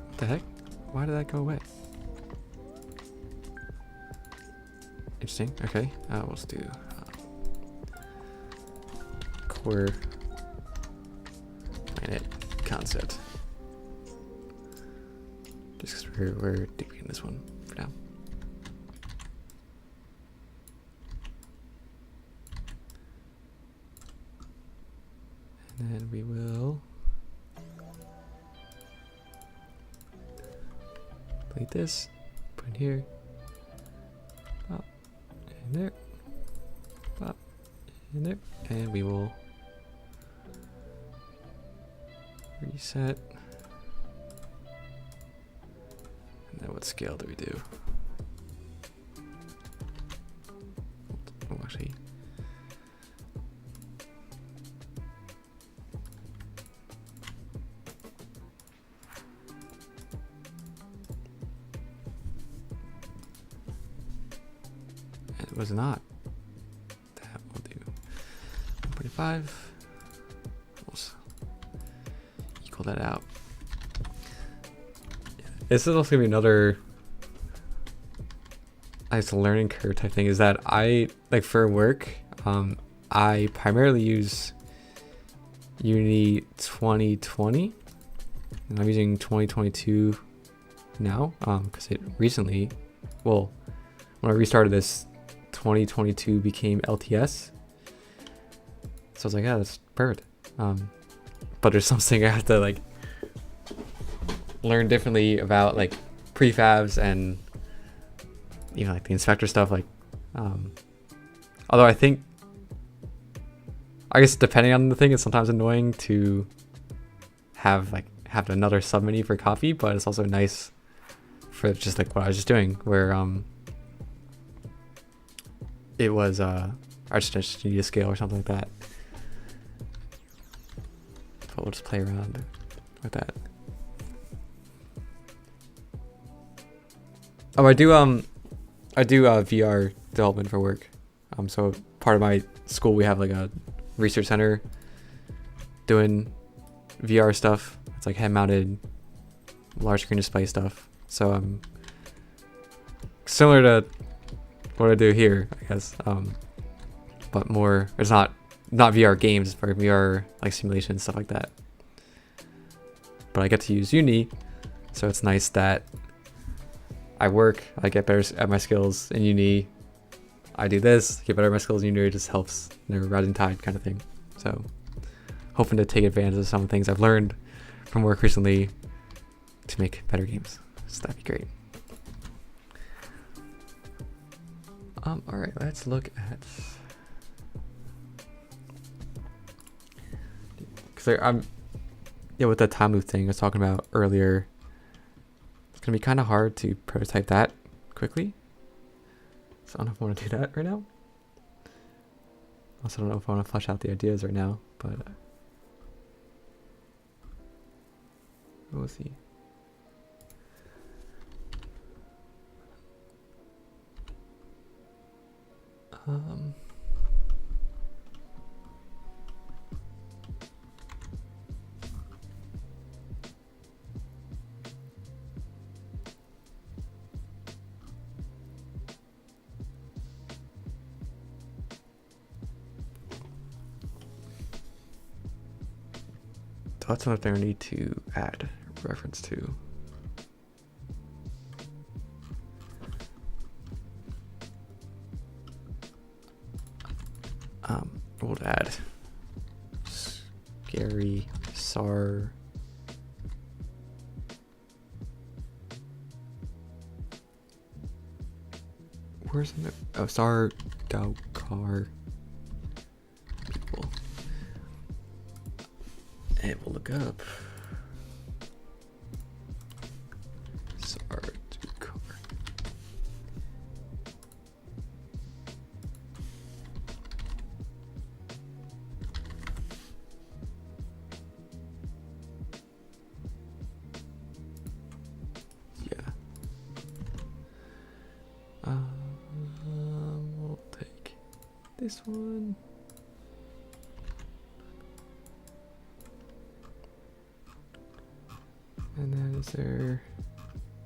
[SPEAKER 1] What the heck? Why did that go away? Interesting. Okay. Let's do core planet concept. Just because we're doing this one for now. And then we will delete this, put in here, pop, in there, pop, in there, and we will reset. And then what scale do we do? Oh, actually. It was not. That will do. 1.5 equal that out. This is also gonna be another, I guess, learning curve type thing. Is that I like for work, I primarily use Unity 2020, and I'm using 2022 now because it recently, well, when I restarted this, 2022 became LTS. So I was like, yeah, that's perfect. But there's something I have to like learn differently about, like prefabs and like the inspector stuff. Like, although I guess depending on the thing, it's sometimes annoying to have another submenu for copy, but it's also nice for just like what I was just doing, where it was I just need a scale or something like that. But we'll just play around with that. Oh, I do VR development for work. So part of my school, we have like a research center doing VR stuff. It's like head-mounted, large screen display stuff. So similar to what I do here, I guess. But more, it's not VR games, it's for VR like simulations, stuff like that. But I get to use Unity, so it's nice that I work, I get better at my skills in Unity. I do this, get better at my skills in Unity. It just helps, rising tide kind of thing. So hoping to take advantage of some of the things I've learned from work recently to make better games. So that'd be great. All right, let's look at, because with the time loop thing I was talking about earlier, it's gonna be kind of hard to prototype that quickly. So I don't know if I want to do that right now. Also don't know if I want to flesh out the ideas right now, but we'll see. So that's another thing I need to add reference to. We'll add scary SAR. Where's the SAR Gaukar people? And we'll look up SAR Gaukar. Yeah. We'll take this one. And then is there,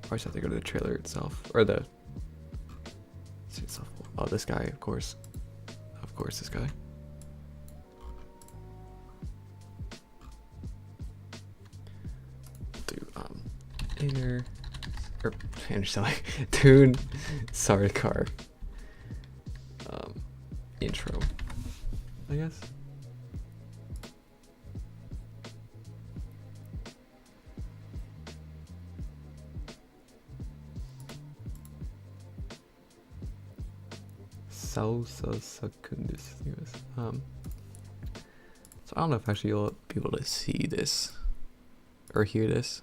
[SPEAKER 1] I just have to go to the trailer itself, or the itself. Oh, this guy, of course this guy. Do inner tune Sarkar intro, I guess. Salsa Secundus. So I don't know if actually you'll be able to see this or hear this.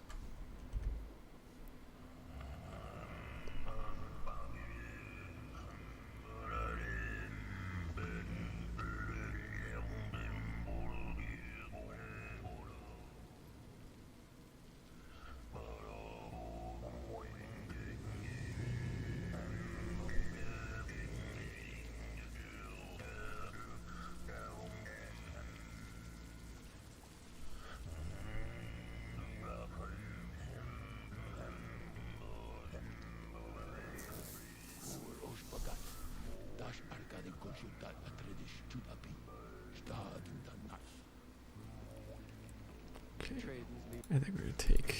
[SPEAKER 1] Okay. I think we're gonna take.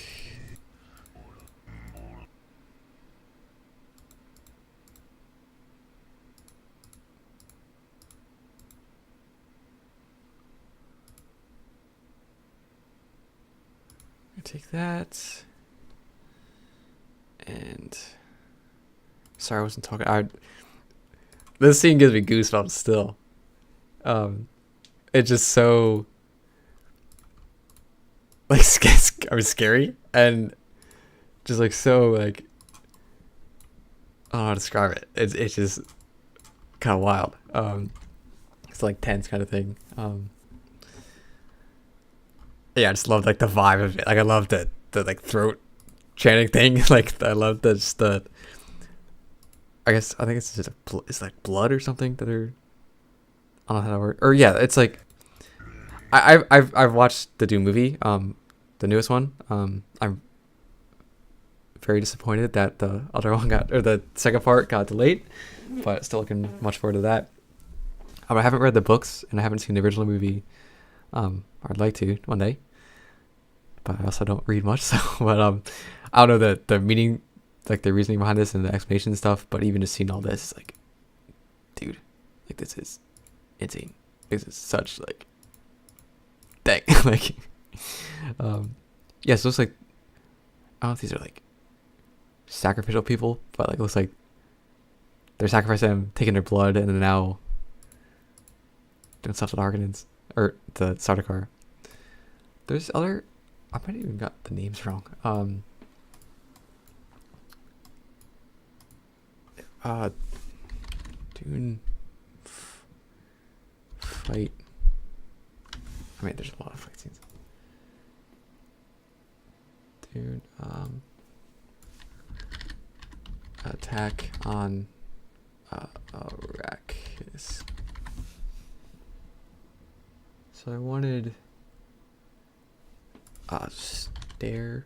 [SPEAKER 1] Take that. And sorry, I wasn't talking. This scene gives me goosebumps still. It's just so like scary and just like so like I don't know how to describe it. It's just kind of wild. It's like tense kind of thing. Yeah, I just love like the vibe of it. Like I love the like throat chanting thing. Like I love the. I think it's just it's like blood or something that they're. I don't know how to work. Or yeah, it's like. I've watched the Doom movie, the newest one. I'm very disappointed that the other one the second part got delayed, but still looking much forward to that. I haven't read the books and I haven't seen the original movie. I'd like to one day, but I also don't read much. So, but I don't know the meaning, like the reasoning behind this and the explanation and stuff. But even just seeing all this, like, dude, like this is insane. This is such like, dang, like, yeah. So it's like, I don't know if these are like sacrificial people, but like it looks like they're sacrificing them, taking their blood, and then now doing stuff to the Harkonnens or the Sardaukar. There's other. I might have even got the names wrong. Dune fight. I mean, there's a lot of fight scenes. Dune attack on Arrakis. So I wanted stairway.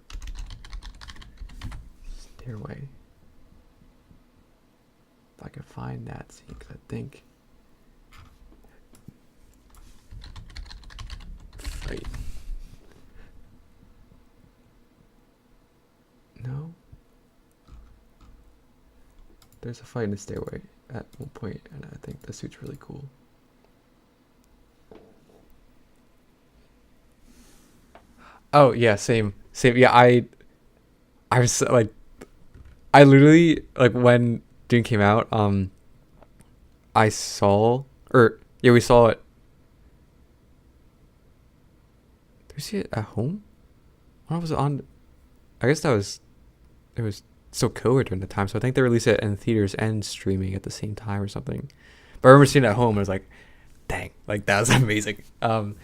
[SPEAKER 1] If I can find that scene, because I think fight. No. There's a fight in the stairway at one point, and I think the suit's really cool. Oh yeah, same. Yeah, I was like, I literally like when Dune came out. I saw we saw it. Did we see it at home? When was it on? I guess it was so COVID during the time, so I think they released it in theaters and streaming at the same time or something. But I remember seeing it at home and I was like, dang, like that was amazing. And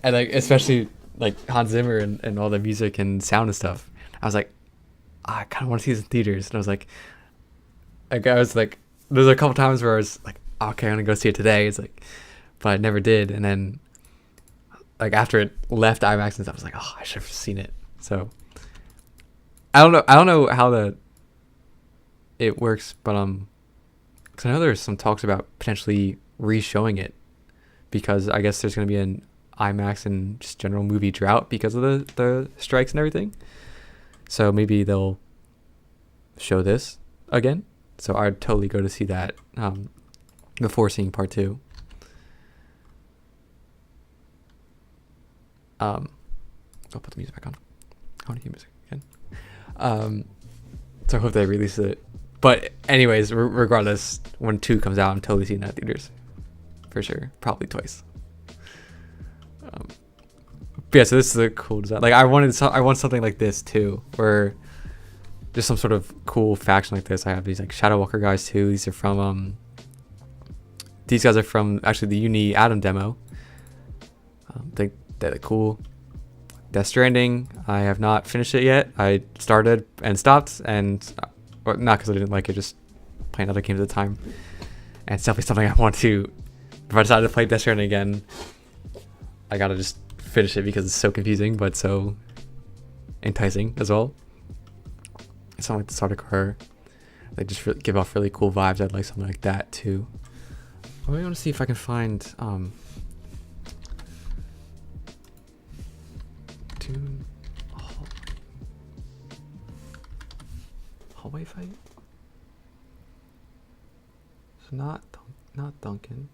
[SPEAKER 1] like especially like Hans Zimmer and all the music and sound and stuff. I was like, I kind of want to see this in theaters. And I was like, there's a couple times where I was like, okay, I'm gonna go see it today. It's like, but I never did. And then like after it left IMAX and stuff, I was like, oh, I should have seen it. So I don't know how it works, but because I know there's some talks about potentially re-showing it because I guess there's gonna be an IMAX and just general movie drought because of the strikes and everything. So maybe they'll show this again. So I'd totally go to see that before seeing part 2. I'll put the music back on. I want to hear music again. So I hope they release it. But anyways, regardless, when 2 comes out, I'm totally seeing that in theaters. For sure. Probably twice. But yeah, so this is a cool design. Like I want something like this too, where just some sort of cool faction like this. I have these like Shadow Walker guys too. These are from these guys are from actually the Uni Adam demo. I think they're cool. Death Stranding, I have not finished it yet. I started and stopped, and not because I didn't like it, just playing other games at the time. And it's definitely something I want to. If I decide to play Death Stranding again, I gotta just finish it because it's so confusing, but so enticing as well. It's not like the Sardaukar. They just give off really cool vibes. I'd like something like that too. I really want to see if I can find hallway fight? So not Duncan.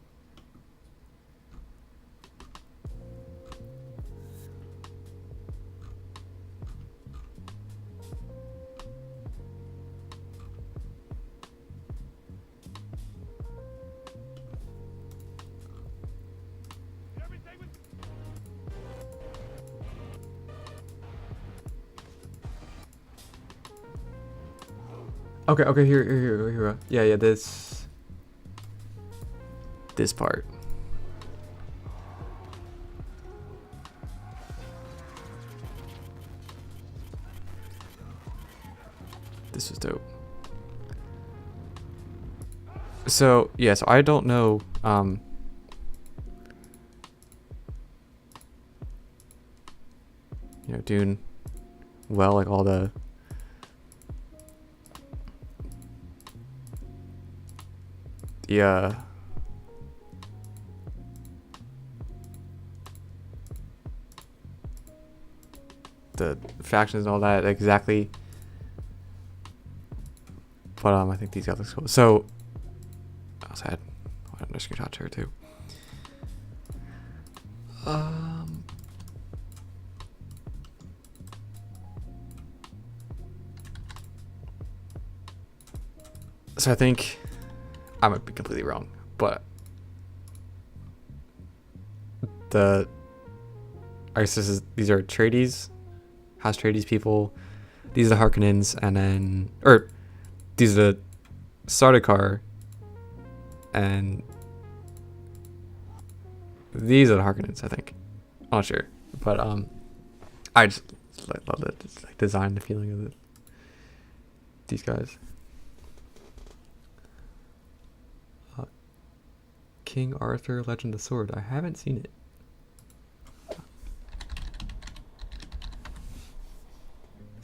[SPEAKER 1] Okay, here. Yeah, this part. This was dope. So, yeah, so I don't know, you know, Dune well, like all the factions and all that exactly, but I think these guys look cool. So I also had another screenshot here too. So I think I might be completely wrong, but I guess these are Atreides, House Atreides people. These are the Harkonnens, and then these are the Sardaukar, and these are the Harkonnens. I think, I'm not sure, but I just love the design, the feeling of these guys. King Arthur: Legend of the Sword. I haven't seen it.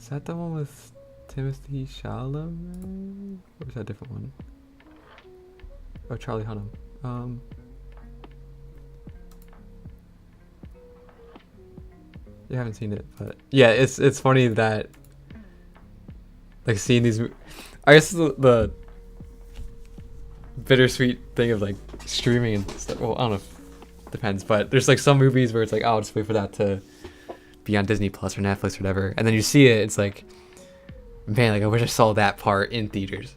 [SPEAKER 1] Is that the one with Timothy Chalamet? Or is that a different one? Oh, Charlie Hunnam. You haven't seen it, but yeah, it's funny that like seeing these. I guess the bittersweet thing of like streaming and stuff. Well, I don't know. Depends, but there's like some movies where it's like, oh, I'll just wait for that to be on Disney Plus or Netflix or whatever, and then you see it, it's like, man, like I wish I saw that part in theaters.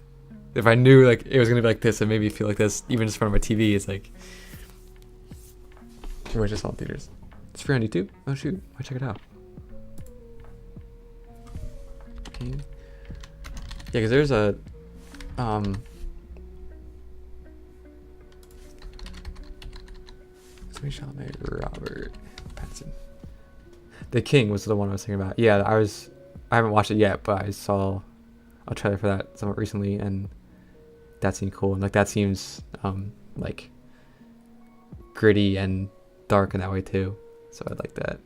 [SPEAKER 1] If I knew like it was gonna be like this, it made me feel like this, even just in front of my TV. It's like, I wish I saw it in theaters. It's free on YouTube. Oh shoot, I'll check it out. Okay. Yeah, because there's a Robert Pattinson. The King was the one I was thinking about. Yeah, I haven't watched it yet, but I saw a trailer for that somewhat recently, and that seemed cool. And like that seems like gritty and dark in that way too. So I like that.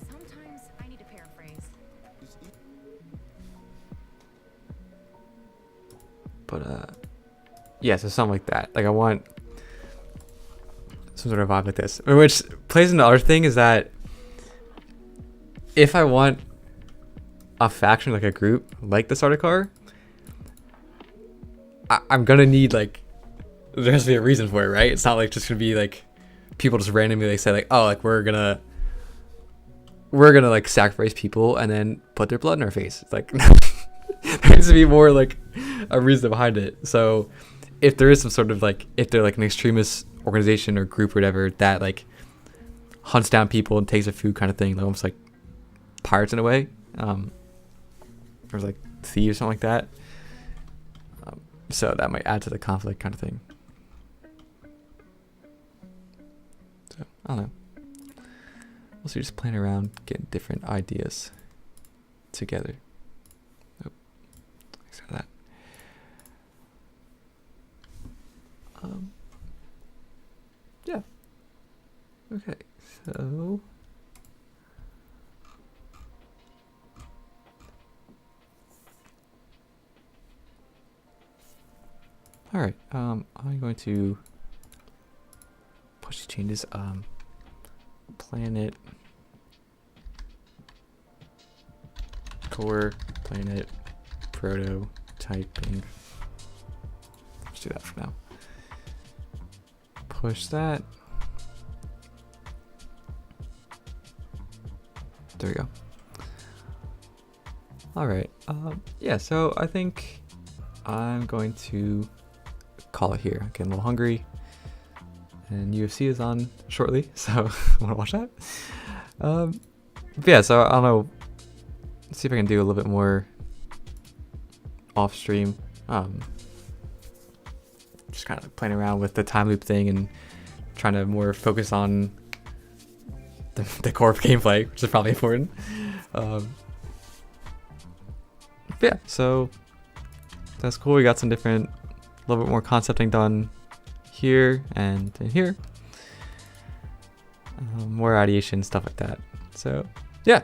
[SPEAKER 2] Sometimes I need to paraphrase.
[SPEAKER 1] But yeah, so something like that. Like I want some sort of vibe like this, which plays into the other thing is that if I want a faction, like a group like the Sardaukar, I'm gonna need like, there has to be a reason for it, right? It's not like just gonna be like people just randomly like say like, oh, like we're gonna like sacrifice people and then put their blood in our face. It's like there needs to be more like a reason behind it. So if there is some sort of like, if they're like an extremist organization or group or whatever that like hunts down people and takes their food kind of thing, like almost like pirates in a way, or like thieves, something like that. So that might add to the conflict kind of thing. So I don't know. We'll see, just playing around, getting different ideas together. Oh, thanks for that. Yeah. Okay, so all right, I'm going to push the changes. Planet core planet prototyping. Let's do that for now. Push that. There we go. All right. Yeah, so I think I'm going to call it here. I'm getting a little hungry. And UFC is on shortly, so I want to watch that. But yeah, so I don't know. Let's see if I can do a little bit more off stream. Just kind of playing around with the time loop thing and trying to more focus on the core of gameplay, which is probably important. Yeah, so that's cool. We got some different, a little bit more concepting done here and in here. More ideation, stuff like that. So yeah,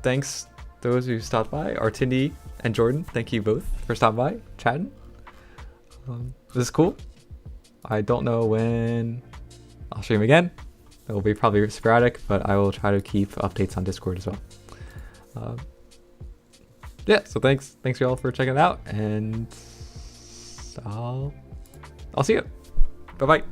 [SPEAKER 1] thanks those who stopped by, Artindi and Jordan. Thank you both for stopping by, chatting. This is cool. I don't know when I'll stream again. It will be probably sporadic, but I will try to keep updates on Discord as well. Yeah, so thanks y'all for checking it out, and I'll see you. Bye bye.